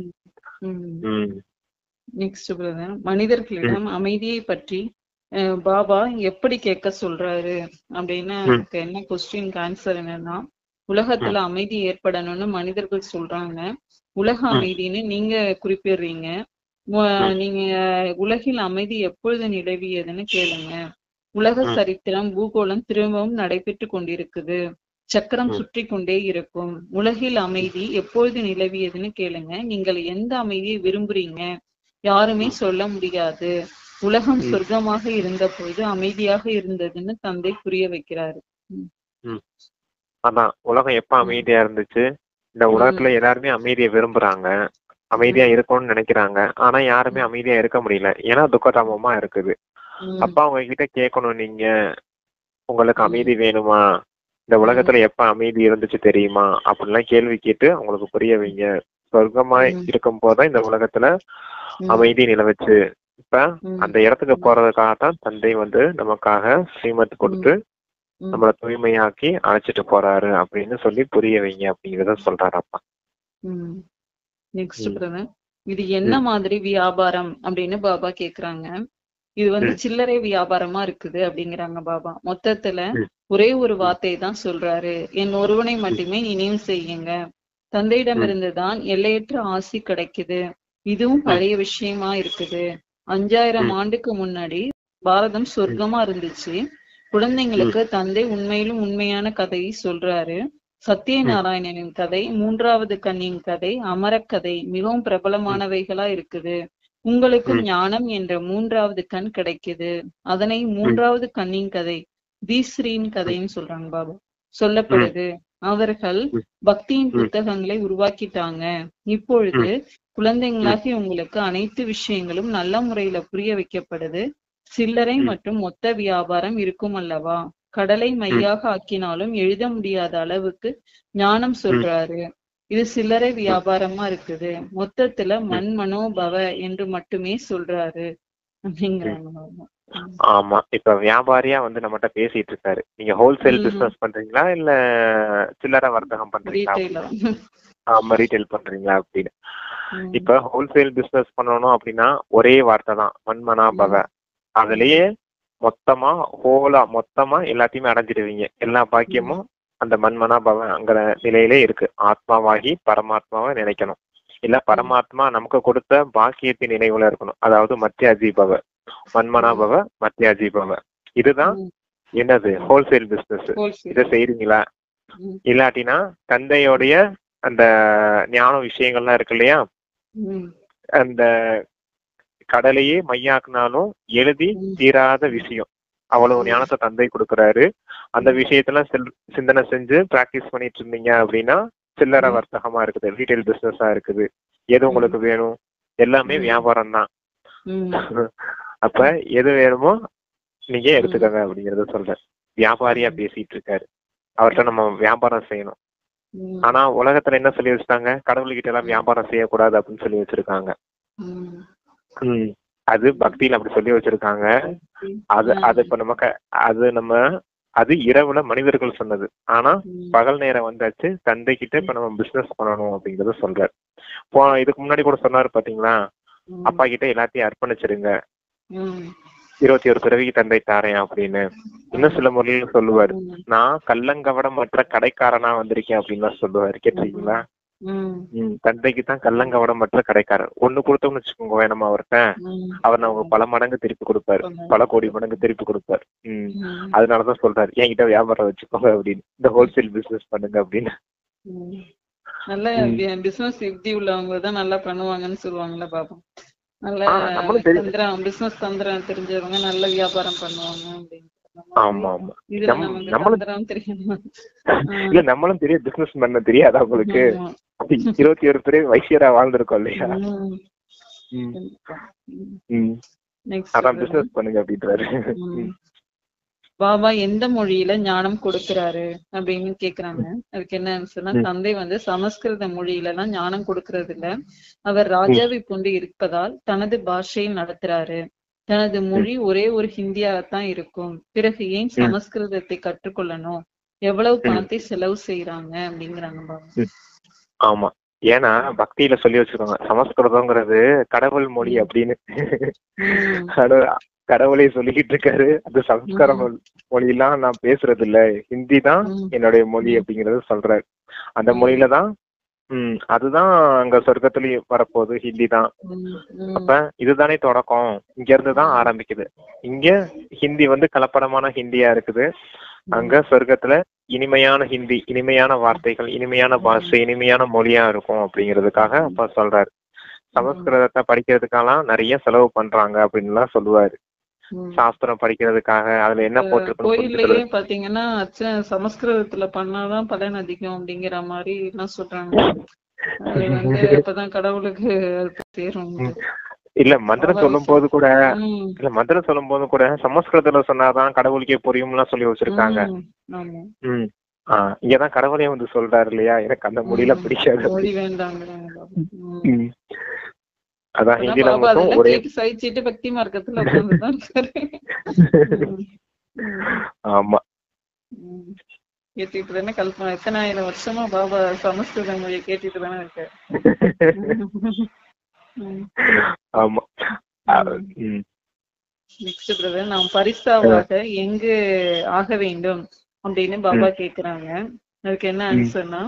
நெக்ஸ்ட் பிரதர், மனிதர்களிடம் அமைதியை பற்றி பாபா எப்படி கேட்க சொல்றாரு அப்படின்னு என்ன கொஸ்டினுக்கு ஆன்சர் என்னன்னா, உலகத்துல அமைதி ஏற்படணும்னு மனிதர்கள் சொல்றாங்க. உலக அமைதின்னு நீங்க குறிப்பிடுறீங்க. நீங்க உலகில் அமைதி எப்பொழுது நிலவியதுன்னு கேளுங்க. உலக சரித்திரம் பூகோளம் திரும்பவும் நடைபெற்று கொண்டிருக்குது. சக்கரம் சுற்றி கொண்டே இருக்கும். உலகில் அமைதி எப்பொழுது நிலவியதுன்னு கேளுங்க. நீங்கள் எந்த அமைதியை விரும்புறீங்க? யாருமே சொல்ல முடியாது. உலகம் சொர்க்கமாக இருந்த பொழுது அமைதியாக இருந்ததுன்னு தந்தை புரிய வைக்கிறாரு. அதான் உலகம் எப்ப அமைதியா இருந்துச்சு? இந்த உலகத்துல எல்லாருமே அமைதியை விரும்புறாங்க, அமைதியா இருக்கணும்னு நினைக்கிறாங்க. ஆனா யாருமே அமைதியா இருக்க முடியல, ஏன்னா துக்கதாமமா இருக்குது. அப்பா அவங்க கிட்ட கேட்கணும், நீங்க உங்களுக்கு அமைதி வேணுமா? இந்த உலகத்துல எப்ப அமைதி இருந்துச்சு தெரியுமா? அப்படின்லாம் கேள்வி கேட்டு அவங்களுக்கு புரிய வைங்க. சொர்க்கமா இருக்கும் போதுதான் இந்த உலகத்துல அமைதி நிலவச்சு. இப்ப அந்த இடத்துக்கு போறதுக்காகத்தான் தந்தை நமக்காக ஸ்ரீமத் கொடுத்து நம்மள தூய்மையாக்கி அழைச்சிட்டு போறாரு அப்படின்னு சொல்லி புரிய வைங்க அப்படிங்கறத சொல்றாரு அப்பா. நெக்ஸ்ட் பிரதர், இது என்ன மாதிரி வியாபாரம் அப்படின்னு பாபா கேக்குறாங்க. இது சில்லறை வியாபாரமா இருக்குது அப்படிங்கிறாங்க பாபா. மொத்தத்துல ஒரே ஒரு வார்த்தை தான் சொல்றாரு, என் ஒருவனை மட்டுமே நினைவு செய்யுங்க. தந்தையிடமிருந்துதான் எல்லையற்ற ஆசி கிடைக்குது. இதுவும் பழைய விஷயமா இருக்குது. 5000 ஆண்டுக்கு முன்னாடி பாரதம் சொர்க்கமா இருந்துச்சு. குழந்தைங்களுக்கு தந்தை உண்மையிலும் உண்மையான கதையை சொல்றாரு. சத்யநாராயணனின் கதை, 3வது கண்ணின் கதை, அமரக்கதை மிகவும் பிரபலமானவைகளா இருக்குது. உங்களுக்கும் ஞானம் என்ற 3வது கண் கிடைக்குது. அதனை 3வது கண்ணின் கதை, தீஸ்ரீன் கதைன்னு சொல்றாங்க பாபா. சொல்லப்படுது. அவர்கள் பக்தியின் புத்தகங்களை உருவாக்கிட்டாங்க. இப்பொழுது குழந்தைங்களாகி உங்களுக்கு அனைத்து விஷயங்களும் நல்ல முறையில புரிய வைக்கப்படுது. சில்லறை மற்றும் மொத்த வியாபாரம் இருக்கும் அல்லவா? கடலை மையாக ஆக்கினாலும் எழுத முடியாத அளவுக்கு ஞானம் சொல்றாரு. இது சில்லறை வியாபாரமா இருக்குது. மொத்தத்துல மண் மனோபவ என்று மட்டுமே சொல்றாரு அப்படிங்கிறாங்க. ஆமா, இப்ப வியாபாரியா நம்மகிட்ட பேசிட்டு இருக்காரு. நீங்க ஹோல்சேல் பிசினஸ் பண்றீங்களா இல்ல சில்லறை வர்த்தகம் பண்றீங்களா? ஆமா, ரீட்டைல் பண்றீங்களா அப்படின்னு. இப்ப ஹோல்சேல் பிசினஸ் பண்ணணும் அப்படின்னா ஒரே வார்த்தை தான், மண்மனாபவ. அதுலயே மொத்தமா எல்லாத்தையுமே அடைஞ்சிடுவீங்க. எல்லா பாக்கியமும் அந்த மண்மனாபவங்கிற நிலையிலே இருக்கு. ஆத்மாவாகி பரமாத்மாவை நினைக்கணும். இல்ல பரமாத்மா நமக்கு கொடுத்த பாக்கியத்தின் நினைவுல இருக்கணும். அதாவது மத்தியாஜீபவ, மண்மனாபவ, மத்தியாஜீபவ. இதுதான் என்னது ஹோல்சேல் பிசினஸ். இதை செய்றீங்களா? இல்லாட்டினா தந்தையோடைய அந்த ஞான விஷயங்கள்லாம் இருக்கு இல்லையா, அந்த கடலையே மையாக்குனாலும் எழுதி தீராத விஷயம், அவ்வளவு ஞானத்தை தந்தை கொடுக்குறாரு. அந்த விஷயத்துல சிந்தனை செஞ்சு பிராக்டிஸ் பண்ணிட்டு இருந்தீங்க அப்படின்னா சில்லறை வர்த்தகமா இருக்குது, ரீட்டைல் பிசினஸா இருக்குது. எது உங்களுக்கு வேணும்? எல்லாமே வியாபாரம் தான். அப்ப எது வேணுமோ நீங்க எடுத்துக்கங்க அப்படிங்கறத சொல்றேன். வியாபாரியா பேசிட்டு இருக்காரு. அவர்கிட்ட நம்ம வியாபாரம் செய்யணும். ஆனா உலகத்துல என்ன சொல்லி வச்சுட்டாங்க? கடவுள்கிட்ட எல்லாம் வியாபாரம் செய்யக்கூடாது அப்படின்னு சொல்லி வச்சிருக்காங்க. அது பக்தியில அப்படி சொல்லி வச்சிருக்காங்க. அது இப்ப நமக்கு அது இரவுல மனிதர்கள் சொன்னது. ஆனா பகல் நேரம் வந்தாச்சு, தந்தை கிட்ட இப்ப நம்ம பிசினஸ் பண்ணணும் அப்படிங்கறத சொல்றாரு. இதுக்கு முன்னாடி கூட சொன்னாரு பாத்தீங்களா, அப்பா கிட்ட எல்லாத்தையும் அர்ப்பணிச்சிருங்க, 21 பிறவிக்கு தந்தை தாரேன் அப்படின்னு. இன்னும் சில முறையில சொல்லுவாரு, நான் கள்ளங்கவடம் மற்ற கடைக்காரனா வந்திருக்கேன் அப்படின்னு சொல்லுவாரு. கேட்டிருக்கீங்களா? தந்தைக்கு தான் கள்ளங்கவடம் மற்ற கடைக்காரன். ஒண்ணு கொடுத்தோம்னு வச்சுக்கோங்க வேணுமா அவர்கிட்ட, அவர் நமக்கு பல மடங்கு திருப்பி கொடுப்பாரு, பல கோடி மடங்கு திருப்பி கொடுப்பாரு. அதனாலதான் சொல்றாரு, என்கிட்ட வியாபாரம் வச்சுக்கோங்க அப்படின்னு, இந்த ஹோல்சேல் பிசினஸ் பண்ணுங்க அப்படின்னு. நல்ல ம். பிசினஸ் யுக்தி உள்ளவங்க தான் நல்லா பண்ணுவாங்கன்னு சொல்லுவாங்கல்ல பாபா. நல்ல நம்மளும் தெரியும். தந்திரம், பிசினஸ் தந்திரம் தெரிஞ்சவங்க நல்ல வியாபாரம் பண்ணுவாங்க அப்படிங்கிற மாதிரி. ஆமா ஆமா. இதுல நமக்கு நம்மளும் தந்திரம் தெரியணும். இல்ல நம்மளும் தெரியும் பிசினஸ் பண்ண தெரியாது அவங்களுக்கு. ஆமா. 21 பேரே வைசியரா வாழ்ந்திருக்கோம் இல்லையா? ம். ம். கண்டிப்பா. ம். நெக்ஸ்ட் அதான் பிசினஸ் பண்ணுங்க அப்படின்றாரு. பாபா எந்த மொழியில ஞானம் கொடுக்கிறாரு அப்படின்னு கேக்குறாங்க. அதுக்கு என்ன ஆன்சர்னா, தந்தை வந்து சமஸ்கிருத மொழியில எல்லாம் ஞானம் கொடுக்கறது இல்ல. அவர் ராஜாவை கொண்டு இருப்பதால் தனது பாஷையில் நடத்துறாரு. தனது மொழி ஒரே ஒரு ஹிந்தியாகத்தான் இருக்கும். பிறகு ஏன் சமஸ்கிருதத்தை கற்றுக்கொள்ளணும்? எவ்வளவு பணத்தை செலவு செய்யறாங்க அப்படிங்கிறாங்க பாபா. ஆமா, ஏன்னா பக்தியில சொல்லி வச்சிருக்காங்க சமஸ்கிருதம்ங்கிறது கடவுள் மொழி அப்படின்னு. கடவுளே சொல்லிக்கிட்டு இருக்காரு, அது சமஸ்கார மொழியெல்லாம் நான் பேசுறது இல்ல, ஹிந்தி தான் என்னுடைய மொழி அப்படிங்கறது சொல்றாரு. அந்த மொழியில தான் அதுதான் அங்க சொர்க்கத்திலயும் வரப்போகுது, ஹிந்தி தான். அப்ப இதுதானே தொடக்கம், இங்க இருந்துதான் ஆரம்பிக்குது. இங்க ஹிந்தி வந்து கலப்படமான ஹிந்தியா இருக்குது, அங்க சொர்க்கத்துல இனிமையான ஹிந்தி, இனிமையான வார்த்தைகள், இனிமையான பாஷை, இனிமையான மொழியா இருக்கும் அப்படிங்கிறதுக்காக அப்ப சொல்றாரு. சமஸ்கிருதத்தை படிக்கிறதுக்கெல்லாம் நிறைய செலவு பண்றாங்க அப்படின்னு எல்லாம் சொல்லுவாரு. சாஸ்திரம் படிக்கிறதுக்காக அதுல என்ன போட்டிருக்கு கோயில்லயே பாத்தீங்கன்னா சமஸ்கிருதத்துல பண்ணாதான் பலன் அதிகம் அப்படிங்கிற மாதிரி எல்லாம் சொல்றாங்க. அது வந்து அப்பதான் கடவுளுக்கு சேரும். இல்ல மந்திரம் சொல்லும் போது கூட சமஸ்கிருதத்துல சொன்னாதான் கடவுளுக்கே புரியும்லாம் சொல்லி வச்சிருக்காங்க. இங்கதான் கடவுளே வந்து சொல்றாரு இல்லையா, எனக்கு அந்த மொழியில பிடிக்காது. அதான் ஹிந்தில மட்டும் ஒரே சைச்சிட்டு பக்தி மார்க்கத்துல உட்கார்ந்துதான் இருக்காரு. ஆமா, கேட்டுட்டு தானே கல்பனா எத்தனை ஆயிரம் வருஷமா பாபா சமஸ்கிருத மொழியை கேட்டுட்டு தானே இருக்காரு. ஆமா. நெக்ஸ்ட் பிரதர், நாம் பரிசாவாக எங்கு ஆக வேண்டும் அப்படின்னு பாபா கேக்குறாங்க. அதுக்கு என்ன ஆன்சர்னா,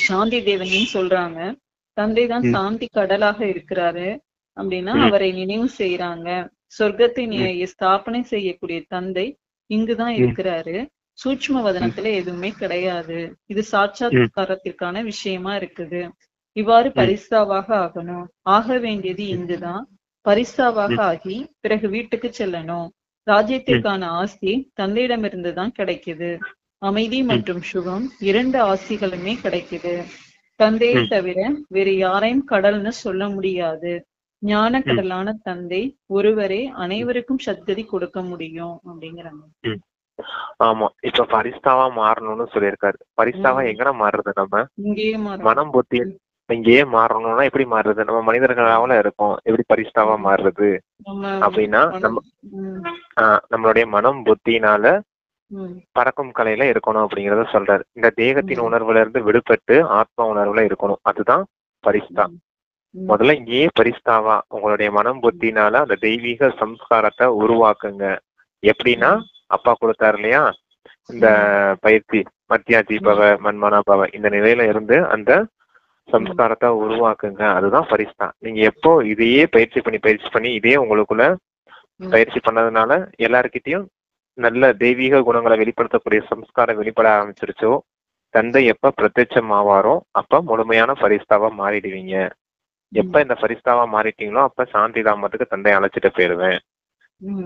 சாந்தி தேவனின்னு சொல்றாங்க. தந்தை தான் சாந்தி கடலாக இருக்கிறாரு அப்படின்னா அவரை நினைவு செய்யறாங்க. சொர்க்கத்தை ஸ்தாபனை செய்யக்கூடிய தந்தை இங்குதான் இருக்கிறாரு, சூட்சும வதனத்துல எதுவுமே கிடையாது. இது சாட்சாத்காரத்திற்கான விஷயமா இருக்குது. இவ்வாறு பரிசாவாக ஆகணும். ஆக வேண்டியது இங்குதான். பரிசாவாக ஆகி பிறகு வீட்டுக்கு செல்லணும். ராஜ்யத்திற்கான ஆஸ்தி தந்தையிடமிருந்துதான் கிடைக்குது. அமைதி மற்றும் சுகம் 2 ஆஸ்திகளுமே கிடைக்குது. தந்தையை தவிர வேறு யாரையும் கடல்னு சொல்ல முடியாது. ஞான கடலான தந்தை ஒருவரே அனைவருக்கும் சத்கதி கொடுக்க முடியும் அப்படிங்கிறாங்க. ஆமா, இப்ப பரிஸ்தாவா மாறணும்னு சொல்லியிருக்காரு. பரிஸ்தாவா எங்கட மாறுறது? நம்ம இங்கேயே மனம் புத்தி இங்கேயே மாறணும்னா எப்படி மாறுறது? நம்ம மனிதர்களால இருக்கோம், எப்படி பரிஸ்தாவா மாறுறது அப்படின்னா நம்மளுடைய மனம் புத்தினால பறக்கும் கலையில இருக்கணும் அப்படிங்கறத சொல்றாரு. இந்த தேகத்தின் உணர்வுல இருந்து விடுபட்டு ஆத்மா உணர்வுல இருக்கணும், அதுதான் பரிஸ்தா. முதல்ல இங்கேயே பரிஸ்தாவா உங்களுடைய மனம் புத்தினால அந்த தெய்வீக சம்ஸ்காரத்தை உருவாக்குங்க. எப்படின்னா அப்பா கொடுத்தாரு இல்லையா இந்த பயிற்சி, மத்தியா தீபவ மன்மனா பவ, இந்த நிலையில இருந்து அந்த சம்ஸ்காரத்தை உருவாக்குங்க, அதுதான் பரிஸ்தா. நீங்க எப்போ இதையே பயிற்சி பண்ணி இதே உங்களுக்குள்ள பயிற்சி பண்ணதுனால எல்லாருக்கிட்டையும் நல்ல தெய்வீக குணங்களை வெளிப்படுத்தக்கூடிய சம்ஸ்காரம் வெளிப்பட ஆரம்பிச்சிருச்சோ, தந்தை எப்ப பிரத்யட்சம் ஆவாரோ அப்ப முழுமையான பரிஸ்தாவா மாறிடுவீங்க. எப்ப இந்த பரிஸ்தாவா மாறிட்டீங்களோ அப்ப சாந்தி தாமத்துக்கு தந்தை அழைச்சிட்டு போயிடுவேன்.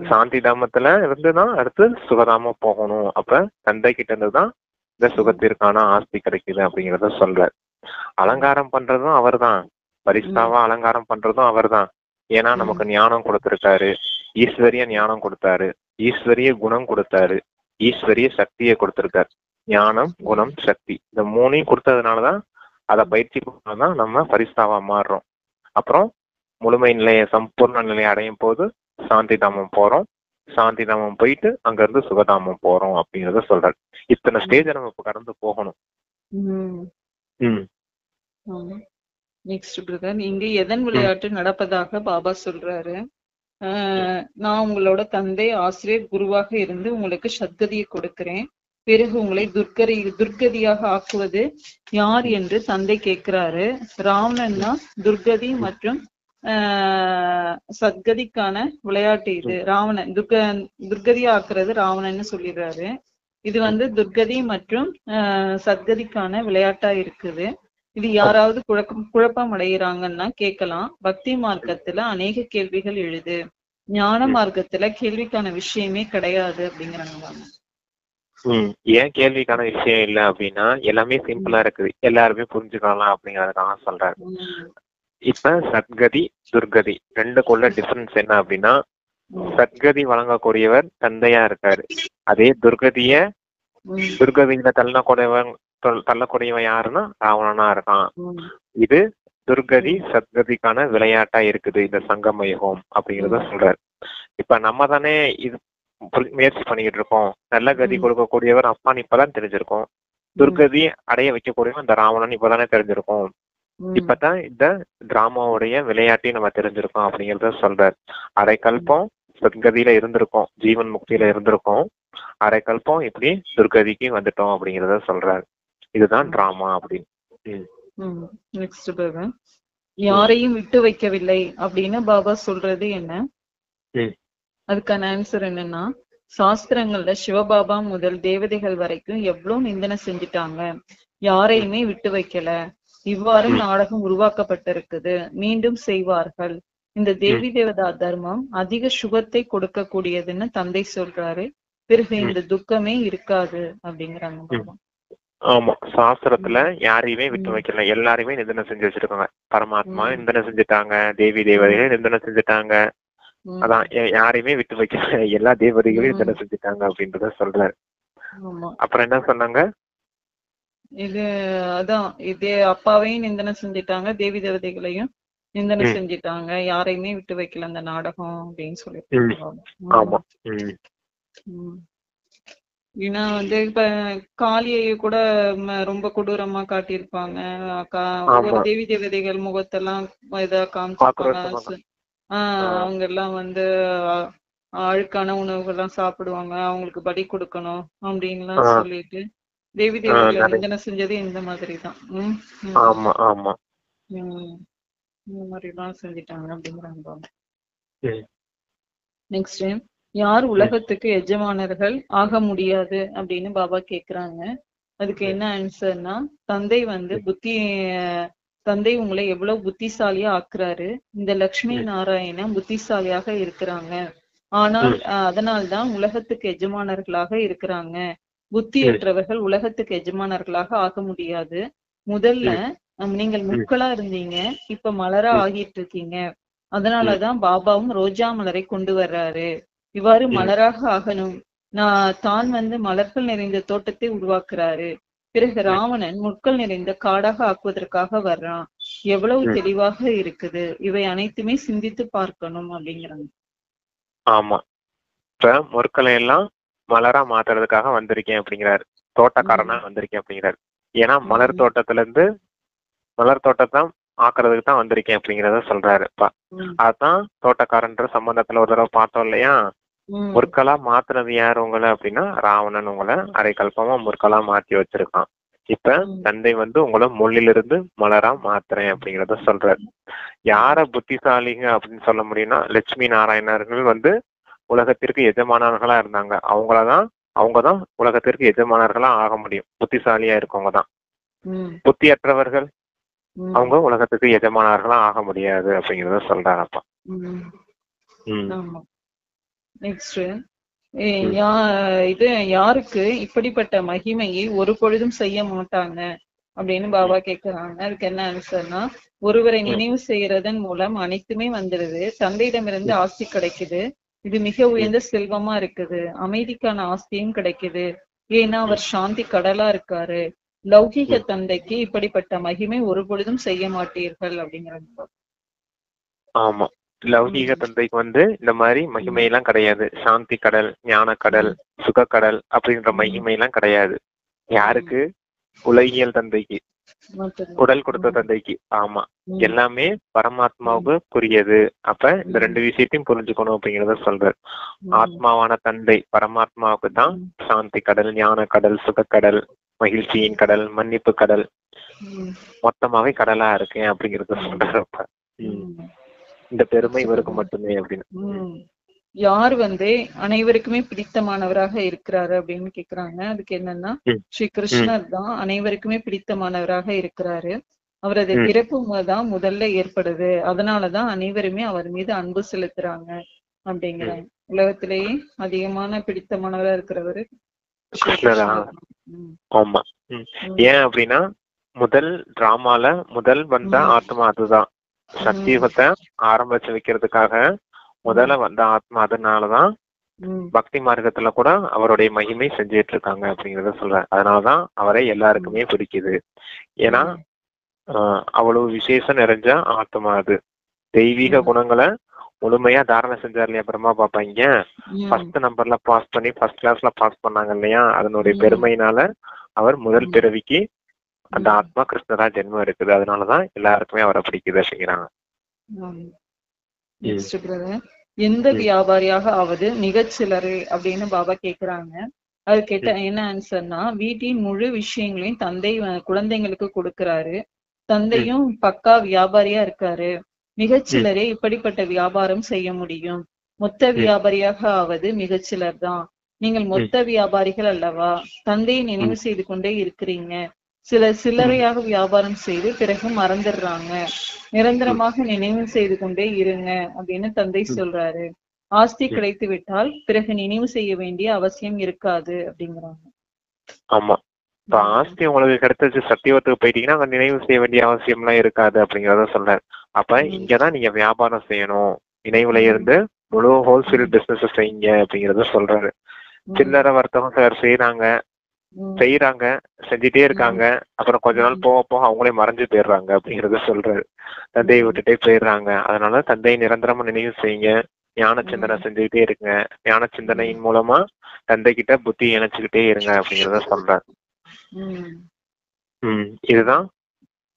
சாந்தி தாமத்துல இருந்துதான் அடுத்து சுகதாமம் போகணும். அப்ப தந்தை கிட்ட இருந்துதான் இந்த சுகத்திற்கான ஆஸ்தி கிடைக்குது அப்படிங்கறத சொல்றார். அலங்காரம் பண்றதும் அவர் தான், பரிஸ்தாவா அலங்காரம் பண்றதும் அவர் தான். ஏன்னா நமக்கு ஞானம் கொடுத்திருக்காரு, ஈஸ்வரிய ஞானம் கொடுத்தாரு, ஈஸ்வரிய குணம் கொடுத்தாரு, ஈஸ்வரிய சக்தியை கொடுத்திருக்காரு. ஞானம், குணம், சக்தி, இந்த 3ஐயும் கொடுத்ததுனாலதான், அதை பயிற்சி பண்ணாதான் நம்ம பரிஸ்தாவா மாறுறோம். அப்புறம் முழுமை நிலையை, சம்பூர்ண நிலையை அடையும் போது சாந்தி தாமம் போறோம், சாந்தி தாமம் போயிட்டு அங்க இருந்து சுகதாமம் போறோம் அப்படிங்கறத சொல்றாரு. இத்தனை ஸ்டேஜ நம்ம இப்ப கடந்து போகணும். நெக்ஸ்ட் பிரதர், இங்க எதன் விளையாட்டு நடப்பதாக பாபா சொல்றாரு. நான் உங்களோட தந்தை, ஆசிரியர், குருவாக இருந்து உங்களுக்கு சத்கதியை கொடுக்கிறேன். பிறகு உங்களை துர்கதியாக ஆக்குவது யார் என்று தந்தை கேட்கிறாரு. ராவணன்னா துர்கதி மற்றும் சத்கதிக்கான விளையாட்டு இது. ராவணன் துர்கதியா ஆக்குறது ராவணன்னு சொல்லிடுறாரு. இது வந்து துர்கதி மற்றும் சத்கதிக்கான விளையாட்டா இருக்குது. இது யாராவது குழப்பம் அடைகிறாங்கன்னா கேட்கலாம். பக்தி மார்க்கத்துல அநேக கேள்விகள் எழுது, ஞான மார்க்கத்துல கேள்விக்கான விஷயமே கிடையாது அப்படிங்கிறாங்க. ஏன் கேள்விக்கான விஷயம் இல்ல அப்படின்னா எல்லாமே சிம்பிளா இருக்குது, எல்லாருமே புரிஞ்சுக்கலாம் அப்படிங்கறதுக்காக சொல்றாரு. இப்ப சத்கதி துர்கதி ரெண்டுக்குள்ள டிஃபரன்ஸ் என்ன அப்படின்னா, சத்கதி வழங்கக்கூடியவர் தந்தையா இருக்காரு, அதே துர்கதியில தள்ளக்கூடியவன் யாருன்னா ராவணனா இருக்கான். இது துர்கதி சத்கதிக்கான விளையாட்டா இருக்குது இந்த சங்கம யுகம் அப்படிங்கறத சொல்றாரு. இப்ப நம்ம தானே இது முயற்சி பண்ணிக்கிட்டு இருக்கோம். நல்ல கதி கொடுக்கக்கூடியவர் அப்பான்னு இப்பதான் தெரிஞ்சிருக்கோம், துர்கதி அடைய வைக்கக்கூடியவன் இந்த ராவணன் இப்பதானே தெரிஞ்சிருக்கோம். இப்பதான் இந்த டிராமாவுடைய விளையாட்டையும் நம்ம தெரிஞ்சிருக்கோம் அப்படிங்கறத சொல்றாரு. அரை கல்பம் சத்கதியில இருந்திருக்கோம், ஜீவன் முக்தியில இருந்திருக்கோம், அரை கல்பம் இப்படி துர்கதிக்கு வந்துட்டோம் அப்படிங்கறத சொல்றாரு. இதுதான் டிராமா அப்படின்னு. யாரையும் விட்டு வைக்கவில்லை அப்படின்னு பாபா சொல்றது என்ன? அதுக்கான ஆன்சர் என்னன்னா, சாஸ்திரங்கள்ல சிவபாபா முதல் தேவதைகள் வரைக்கும் எவ்வளவு நிந்தனை செஞ்சுட்டாங்க, யாரையுமே விட்டு வைக்கல. இவ்வாறு நாடகம் உருவாக்கப்பட்டிருக்குது, மீண்டும் செய்வார்கள். இந்த தேவி தேவதா தர்மம் அதிக சுகத்தை கொடுக்க கூடியதுன்னு தந்தை சொல்றாரு. பிறகு இந்த துக்கமே இருக்காது அப்படிங்கிறாங்க பாபா. ஆமா, சாஸ்திரத்துல யாரையுமே விட்டு வைக்கல, எல்லாருமே நிந்தனை செஞ்சு வச்சிருக்காங்க. பரமாத்மா நிந்தனை செஞ்சுட்டாங்க, தேவி தேவதைகள் நிந்தனை செஞ்சுட்டாங்க, அதான் யாரையுமே விட்டு வைக்கல, எல்லா தேவதைகளையும் நிந்தனை செஞ்சுட்டாங்க அப்படின்றத சொல்றாரு. அப்புறம் என்ன சொன்னாங்க? இது அதான் இதே அப்பாவையும் நிந்தனை செஞ்சுட்டாங்க, தேவி தேவதைகளையும் நிந்தனை செஞ்சுட்டாங்க, யாரையுமே விட்டு வைக்கல அந்த நாடகம் அப்படின்னு சொல்லிட்டு. ஏன்னா வந்து இப்ப காளியை கூட ரொம்ப கொடூரமா காட்டியிருப்பாங்க, ஒவ்வொரு தேவி தேவதைகள் முகத்தெல்லாம் இதா காமிச்சிருப்பாங்க. அவங்க எல்லாம் வந்து அழுக்கான உணவுகள்லாம் சாப்பிடுவாங்க, அவங்களுக்கு பலி கொடுக்கணும் அப்படின்லாம் சொல்லிட்டு தேவி தேவதைகளை நிந்தனை செஞ்சது இந்த மாதிரிதான். இந்த மாதிரிலாம் செஞ்சிட்டாங்க அப்படிங்கிறாங்க. நெக்ஸ்ட் டைம் யார் உலகத்துக்கு எஜமானர்கள் ஆக முடியாது அப்படின்னு பாபா கேக்குறாங்க. அதுக்கு என்ன ஆன்சர்னா, தந்தை வந்து தந்தை உங்களை எவ்வளவு புத்திசாலியா ஆக்குறாரு, இந்த லட்சுமி நாராயணன் புத்திசாலியாக இருக்கிறாங்க, ஆனால் அதனால்தான் உலகத்துக்கு எஜமானர்களாக இருக்கிறாங்க. புத்தியற்றவர்கள் உலகத்துக்கு எஜமானர்களாக ஆக முடியாது. முதல்ல நீங்கள் முட்களா இருந்தீங்க, இப்ப மலரா ஆகிட்டு இருக்கீங்க, அதனாலதான் பாபாவும் ரோஜா மலரை கொண்டு வர்றாரு. இவ்வாறு மலராக ஆகணும், தான் வந்து மலர்கள் நிறைந்த தோட்டத்தை உருவாக்குறாரு. பிறகு ராவணன் முட்கள் நிறைந்த காடாக ஆக்குவதற்காக வர்றான். எவ்வளவு தெளிவாக இருக்குது, இவை அனைத்துமே சிந்தித்து பார்க்கணும் அப்படிங்கிறாங்க. ஆமா, இப்ப முற்களை எல்லாம் மலரா மாத்துறதுக்காக வந்திருக்கேன் அப்படிங்கிறாரு, தோட்டக்காரனா வந்திருக்கேன் அப்படிங்கிறாரு. ஏன்னா மலர் தோட்டத்தை ஆக்குறதுக்கு தான் வந்திருக்கேன் அப்படிங்கறத சொல்றாரு. அதான் தோட்டக்காரன்ற சம்பந்தத்துல ஒரு தடவை பார்த்தோம் இல்லையா, முற்களா மாத்துறது யாரு உங்களை அப்படின்னா ராவணன் உங்களை அரை கல்பமா முற்களா மாத்தி வச்சிருக்கான். இப்ப தந்தை வந்து உங்களை முள்ளிலிருந்து மலரா மாத்துறேன் அப்படிங்கறத சொல்றாரு. யார புத்திசாலிங்க அப்படின்னு சொல்ல முடியும்னா, லட்சுமி நாராயணர்கள் வந்து உலகத்திற்கு எஜமானர்களா இருந்தாங்க, அவங்கதான் உலகத்திற்கு எஜமானர்களா ஆக முடியும், புத்திசாலியா இருக்கவங்கதான். புத்தியற்றவர்கள் அவங்க உலகத்துக்கு எஜமானர்களா ஆக முடியாது அப்படிங்கறத சொல்றாரப்பா. நெக்ஸ்ட் இது யாருக்கு இப்படிப்பட்ட மகிமையை ஒரு பொழுதும் செய்ய மாட்டாங்க அப்படின்னு பாபா கேக்குறாங்க. அதுக்கு என்ன ஆன்சர்னா, ஒருவரை நினைவு செய்யறதன் மூலம் அனைத்துமே வந்துடுது, தந்தையிடமிருந்து ஆஸ்தி கிடைக்குது, இது மிக உயர்ந்த செல்வமா இருக்குது, அமைதிக்கான ஆஸ்தியும் கிடைக்குது, ஏன்னா அவர் சாந்தி கடலா இருக்காரு. லௌகீக தந்தைக்கு இப்படிப்பட்ட மகிமை ஒரு பொழுதும் செய்ய மாட்டீர்கள் அப்படிங்கிறாங்க. ஆமா, லௌகீக தந்தைக்கு வந்து இந்த மாதிரி மகிமை எல்லாம் கிடையாது, சாந்தி கடல், ஞான கடல், சுக கடல் அப்படின்ற மகிமை எல்லாம் கிடையாது. யாருக்கு? உலகியல் தந்தைக்கு, உடல் கொடுத்த தந்தைக்கு. ஆமா, எல்லாமே பரமாத்மாவுக்கு புரியுது. அப்ப இந்த ரெண்டு விஷயத்தையும் புரிஞ்சுக்கணும் அப்படிங்கறத சொல்றாரு. ஆத்மாவான தந்தை பரமாத்மாவுக்கு தான் சாந்தி கடல், ஞான கடல், சுகக்கடல், மகிழ்ச்சியின் கடல், மன்னிப்பு கடல், மொத்தமாவே கடலா இருக்கேன் அப்படிங்கறத சொல்றப்ப இந்த பெருமை இவருக்கு மட்டுமே அப்படின்னு. யார் வந்து அனைவருக்குமே பிடித்தமானவராக இருக்கிறாரு அப்படின்னு கேக்குறாங்க. அதுக்கு என்னன்னா, ஸ்ரீ கிருஷ்ணர் தான் அனைவருக்குமே பிடித்தமானவராக இருக்கிறாரு. அவரது ம், பிறப்பு தான் முதல்ல ஏற்படுது. அதனாலதான் அனைவருமே அவர் மீது அன்பு செலுத்துறாங்க ம். அப்படிங்கிறாங்க. உலகத்திலேயே அதிகமான பிடித்தமானவரா இருக்கிறவரு ஸ்ரீ கிருஷ்ணரா? கிருஷ்ணர் தான். ம், ஆமா. ம். ம், ஏன் அப்படின்னா முதல் டிராமால முதல் வந்த ம், ஆத்மா அதுதான். ம், சத்தியுகத்தை ஆரம்பிச்சு வைக்கிறதுக்காக ம், முதல்ல வந்த ஆத்மா. அதனாலதான் ம், பக்தி மார்க்கத்துல கூட அவருடைய மகிமை செஞ்சுட்டு இருக்காங்க அப்படிங்கறத சொல்றேன். அதனாலதான் அவரை ம், எல்லாருக்குமே பிடிக்குது. ஏன்னா ம், அவ்வளவு விசேஷம் நிறைஞ்ச ஆத்மா அது. தெய்வீக ம், குணங்களை முழுமையா தாரணை செஞ்சார் இல்லையா பிரம்மா பாப்பா இங்க. ம், ஃபர்ஸ்ட் நம்பர்ல பாஸ் பண்ணி ஃபர்ஸ்ட் கிளாஸ்ல பாஸ் பண்ணாங்க இல்லையா, அதனுடைய ம், பெருமையினால அவர் முதல் ம், பிறவிக்கு அந்த ம், ஆத்மா கிருஷ்ணரா ஜென்மம் இருக்குது. அதனாலதான் எல்லாருக்குமே அவரை பிடிக்குது அப்படிங்கிறாங்க. ஆமா. ம், நெக்ஸ்ட் பிரதர், எந்த ம், வியாபாரியாக ஆவது மிகச் சிலரே அப்படின்னு பாபா கேக்குறாங்க. அது கேட்ட ம், என்ன ஆன்சர்னா, வீட்டின் முழு விஷயங்களையும் தந்தை குழந்தைங்களுக்கு கொடுக்கறாரு. ம், தந்தையும் பக்கா வியாபாரியா இருக்காரு. ம், மிகச்சிலரே இப்படிப்பட்ட வியாபாரம் செய்ய முடியும். மொத்த ம், வியாபாரியாக ஆவது மிகச்சிலர் தான். நீங்கள் ம், மொத்த வியாபாரிகள் அல்லவா? தந்தையை நினைவு ம், செய்து கொண்டே இருக்கிறீங்க. சிலர் ம், சில்லறையாக வியாபாரம் செய்து பிறகு மறந்துடுறாங்க. ம், நிரந்தரமாக நினைவு செய்து கொண்டே இருங்க அப்படின்னு தந்தை ம், சொல்றாரு. ஆஸ்தி ம். கிடைத்து விட்டால் பிறகு நினைவு செய்ய வேண்டிய அவசியம் இருக்காது அப்படிங்கிறாங்க. ஆமா. இப்ப உம் ஆஸ்தி உங்களுக்கு கிடைச்சிச்சு, சத்தியவத்துக்கு போயிட்டீங்கன்னா அங்க நினைவு செய்ய வேண்டிய அவசியம் எல்லாம் இருக்காது அப்படிங்கறத சொல்றாரு. அப்ப உம் இங்கதான் நீங்க வியாபாரம் செய்யணும், நினைவுல உம் இருந்து முழு ஹோல்சேல் உம் பிசினஸ் செய்யுங்க அப்படிங்கறத சொல்றாரு. உம் சில்லறை வர்த்தகம் சிலர் செய்யறாங்க, உம் செய்யறாங்க, செஞ்சுட்டே உம் இருக்காங்க. அப்புறம் கொஞ்ச நாள் உம் போக போக அவங்களே மறைஞ்சு போயிடுறாங்க அப்படிங்கறத சொல்றாரு. தந்தையை உம் விட்டுட்டே போயிடுறாங்க. அதனால தந்தையை நிரந்தரமா நினைவு செய்யுங்க, ஞான சிந்தனை உம் செஞ்சுக்கிட்டே இருங்க. ஞான உம் சிந்தனையின் மூலமா தந்தை கிட்ட புத்தி இணைச்சுக்கிட்டே இருங்க அப்படிங்கறத சொல்றாரு. உம் இதுதான்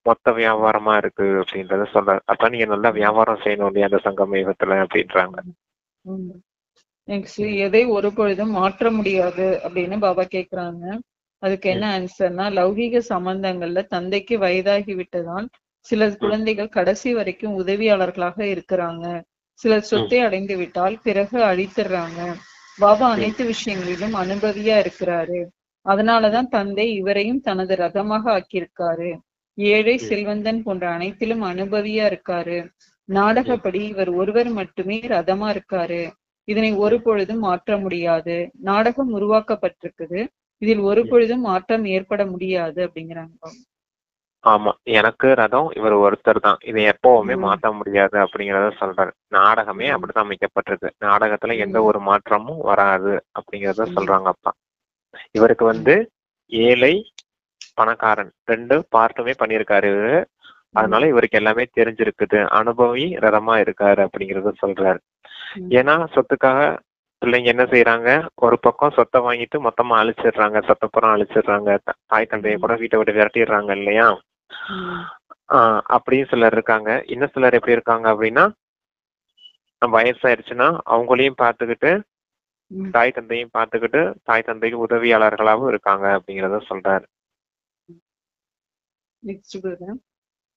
மொத்த வியாபாரமா இருக்கு அப்படின்றத சொல்றாரு. அப்ப நீங்க நல்லா வியாபாரம் செய்யணும் இல்லையா அந்த சங்கம யுகத்துல அப்படின்றாங்க. உம் நெக்ஸ்ட், ம், எதை ஒரு பொழுதும் மாற்ற முடியாது அப்படின்னு பாபா கேக்குறாங்க. அதுக்கு என்ன ம், ஆன்சர்னா, லௌகீக சம்பந்தங்கள்ல தந்தைக்கு வயதாகி விட்டதால் சில ம், குழந்தைகள் கடைசி வரைக்கும் உதவியாளர்களாக இருக்கிறாங்க. சிலர் ம், சொத்தை அடைந்து விட்டால் பிறகு அழித்துறாங்க. பாபா ம், அனைத்து விஷயங்களிலும் அனுபவியா இருக்கிறாரு. அதனாலதான் தந்தை இவரையும் தனது ரதமாக ஆக்கியிருக்காரு. ஏழை ம், செல்வந்தன் போன்ற அனைத்திலும் அனுபவியா இருக்காரு. ம், நாடகப்படி இவர் ஒருவர் மட்டுமே ரதமா இருக்காரு. இதனை ஒரு ம். பொழுதும் மாற்ற முடியாது. நாடகம் உருவாக்கப்பட்டிருக்குது. இதில் ஒரு ம். பொழுதும் மாற்றம் ஏற்பட முடியாது அப்படிங்கிறாங்க. ஆமா, எனக்கு ரதம் இவர் ஒருத்தர் தான், இதை எப்பவுமே உம் மாத்த முடியாது அப்படிங்கறத சொல்றாரு. நாடகமே உம் அப்படித்தான் அமைக்கப்பட்டிருக்கு, நாடகத்துல எந்த உம் ஒரு மாற்றமும் வராது அப்படிங்கறத உம் சொல்றாங்க அப்பா. இவருக்கு உம் ஏழை பணக்காரன் ரெண்டு பார்ட்டுமே பண்ணியிருக்காரு இவரு. அதனால உம் இவருக்கு எல்லாமே தெரிஞ்சிருக்குது, அனுபவி ரதமா இருக்காரு அப்படிங்கறத சொல்றாரு. உம் ஏன்னா சொத்துக்காக பிள்ளைங்க என்ன செய்யறாங்க, ஒரு பக்கம் சொத்தை வாங்கிட்டு மொத்தமா அழிச்சிடுறாங்க, சொத்தப்புறம் அழிச்சிடுறாங்க, தாய் தந்தையை கூட வீட்டை விட்டு விரட்டிடுறாங்க இல்லையா. உம் அப்படின்னு சிலர் இருக்காங்க. இன்னும் சிலர் எப்படி இருக்காங்க அப்படின்னா, வயசாயிருச்சுன்னா அவங்களையும் பார்த்துக்கிட்டு உம் தாய் தந்தையும் பார்த்துக்கிட்டு தாய் தந்தைக்கு உதவியாளர்களாகவும் இருக்காங்க அப்படிங்கறத சொல்றாரு. நெக்ஸ்ட் பிரதர்,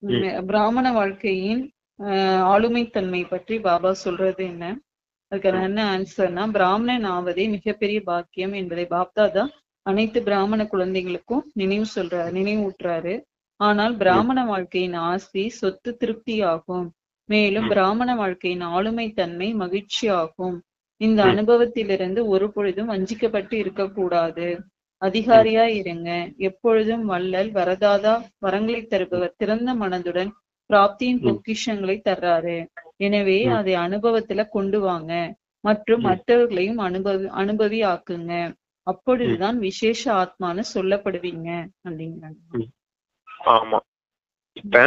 ம், பிராமண வாழ்க்கையின் ஆளுமைத்தன்மை பற்றி பாபா சொல்றது என்ன? அதுக்கு ம், என்ன ஆன்சர்னா, பிராமணன் ஆவதே மிகப்பெரிய பாக்கியம் என்பதை பாப்தாதா அனைத்து பிராமண குழந்தைகளுக்கும் நினைவூட்டுறாரு. ஆனால் ம், பிராமண வாழ்க்கையின் ஆஸ்தி சொத்து திருப்தி ஆகும். மேலும் ம், பிராமண வாழ்க்கையின் ஆளுமை தன்மை மகிழ்ச்சி ஆகும். இந்த ம், அனுபவத்திலிருந்து ஒரு பொழுதும் வஞ்சிக்கப்பட்டு இருக்கக்கூடாது. ம், அதிகாரியா இருங்க. எப்பொழுதும் வள்ளல் வரதாதா வரங்களை தருபவர் திறந்த மனதுடன் பிராப்தியின் ம், பொக்கிஷங்களை தர்றாரு. எனவே ம், அதை அனுபவத்துல கொண்டு வாங்க மற்றும் ம், மற்றவர்களையும் அனுபவி ஆக்குங்க. ம், அப்பொழுதுதான் விசேஷ ஆத்மான்னு சொல்லப்படுவீங்க அப்படிங்கிறாங்க. ம். ஆமா. இப்ப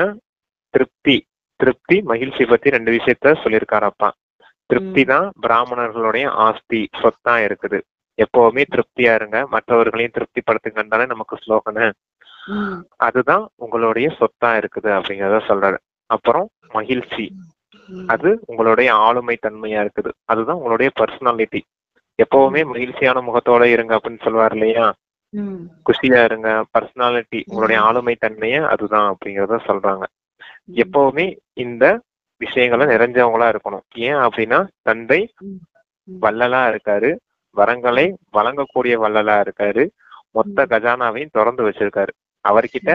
திருப்தி திருப்தி மகிழ்ச்சி பத்தி ரெண்டு விஷயத்த சொல்லியிருக்காரப்பா. திருப்தி உம் தான் பிராமணர்களுடைய ஆஸ்தி, சொத்தா இருக்குது. எப்பவுமே திருப்தியா இருங்க, மற்றவர்களையும் திருப்திப்படுத்துங்கன்னு தானே நமக்கு ஸ்லோகனு. உம் அதுதான் உங்களுடைய சொத்தா இருக்குது அப்படிங்கறத சொல்றாரு. அப்புறம் மகிழ்ச்சி, உம் அது உங்களுடைய ஆளுமை தன்மையா இருக்குது, அதுதான் உங்களுடைய பர்சனாலிட்டி. எப்பவுமே உம் மகிழ்ச்சியான முகத்தோட இருங்க அப்படின்னு சொல்லுவார் இல்லையா. உம் குஷியா இருங்க, பர்சனாலிட்டி உங்களுடைய உம் ஆளுமை தன்மைய அதுதான் அப்படிங்கறத சொல்றாங்க. உம் எப்பவுமே இந்த விஷயங்களை நிறைஞ்சவங்களா இருக்கணும். ஏன் அப்படின்னா தந்தை உம் உம் வள்ளலா இருக்காரு, வரங்களை வழங்கக்கூடிய வள்ளலா இருக்காரு, மொத்த உம் கஜானாவையும் திறந்து வச்சிருக்காரு. அவர்கிட்ட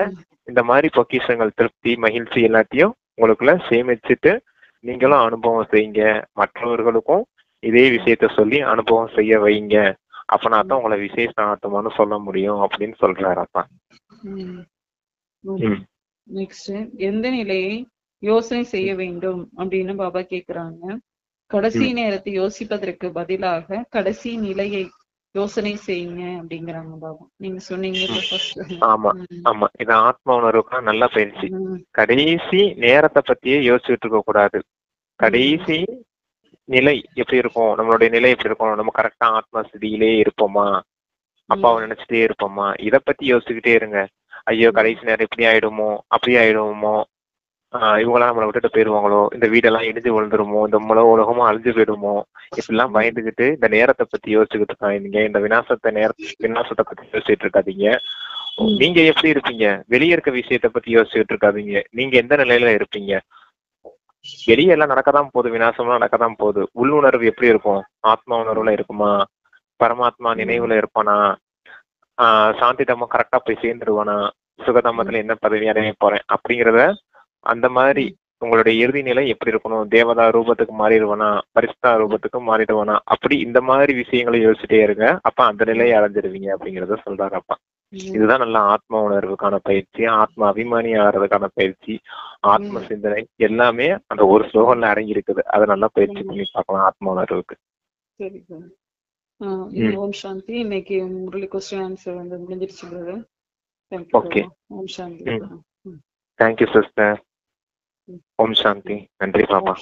இந்த மாதிரி பொக்கிஷங்கள், திருப்தி, மகிழ்ச்சி எல்லாத்தையும் உங்களுக்குள்ள சேமிச்சுட்டு நீங்களும் அனுபவம் செய்யுங்க. மற்றவர்களுக்கும் இதே விஷயத்த சொல்லி அனுபவம் செய்ய வைங்க. அப்பனா தான் உங்களை விசேஷ ஆத்மான்னு சொல்ல முடியும் அப்படின்னு சொல்றாரு அப்பா. நெக்ஸ்ட், எந்த நிலையை யோசனை செய்ய வேண்டும் அப்படின்னு பாபா கேக்குறாங்க. கடைசி நேரத்தை யோசிப்பதற்கு பதிலாக கடைசி நிலையை யோசனை செய்யுங்க அப்படிங்கிறாங்க பாபா. நீங்க சொன்னீங்க. ஆமா ஆமா, இது ஆத்ம உணர்வுக்கு நல்ல பயிற்சி. கடைசி நேரத்தை பத்தியே யோசிச்சுட்டு இருக்க கூடாது. கடைசி நிலை எப்படி இருக்கும், நம்மளுடைய நிலை எப்படி இருக்கும், நம்ம கரெக்டா ஆத்மா ஸ்திதியிலே இருப்போமா, அப்பாவை நினைச்சிட்டே இருப்போமா, இதை பத்தி யோசிச்சுக்கிட்டே இருங்க. ஐயோ கடைசி நேரம் இப்படி ஆயிடுமோ, அப்படி ஆயிடுமோ, இவங்கெல்லாம் நம்மளை விட்டுட்டு போயிருவாங்களோ, இந்த வீடெல்லாம் இடிஞ்சு விழுந்துருமோ, இந்த உலகமும் அழிஞ்சு போயிடுமோ, இப்படிலாம் பயந்துகிட்டு இந்த நேரத்தை பத்தி யோசிச்சுக்கிட்டு இருக்காங்க. இந்த விநாசத்தை பத்தி யோசிச்சுட்டு இருக்காதீங்க. நீங்க எப்படி இருப்பீங்க, வெளியே இருக்க விஷயத்த பத்தி யோசிச்சுட்டு இருக்காதீங்க. நீங்க எந்த நிலையில இருப்பீங்க, வெளியே எல்லாம் நடக்கதான் போகுது, விநாசம்லாம் நடக்கதான் போகுது. உள்ளுணர்வு எப்படி இருக்கும், ஆத்மா உணர்வுல இருக்குமா, பரமாத்மா நினைவுல இருப்பானா, சாந்தி தம்மம் கரெக்டா போய் சேர்ந்துருவானா, சுகதம்மத்துல என்ன பதவி அடைய போறேன் அப்படிங்கிறத, அந்த மாதிரி உங்களுடைய இறுதி நிலை எப்படி இருக்கணும், தேவதா ரூபத்துக்கு மாறிடுவானா, பரிசுத்தா ரூபத்துக்கு மாறிடுவானா, அப்படி இந்த மாதிரி விஷயங்களை யோசிச்சுட்டே இருங்க. அப்ப அந்த நிலையை அடைஞ்சிருவீங்க அப்படிங்கிறத சொல்றாரு அப்பா. இதுதான் நல்ல ஆத்ம உணர்வுக்கான பயிற்சி, ஆத்ம அபிமானி ஆகிறதுக்கான பயிற்சி, ஆத்ம சிந்தனை எல்லாமே அந்த ஒரு ஸ்லோகன்ல அடங்கி இருக்குது. அதை நல்லா பயிற்சி பண்ணி பார்க்கலாம் ஆத்ம உணர்வுக்கு. சரி சார். ஓம் சாந்தி. இன்னைக்கு முரளி क्वेश्चन ஆன்சர் வந்து முடிஞ்சிருச்சு brother. Okay, Om Shanti. Thank you sister. Om Shanti. நன்றி பாபா.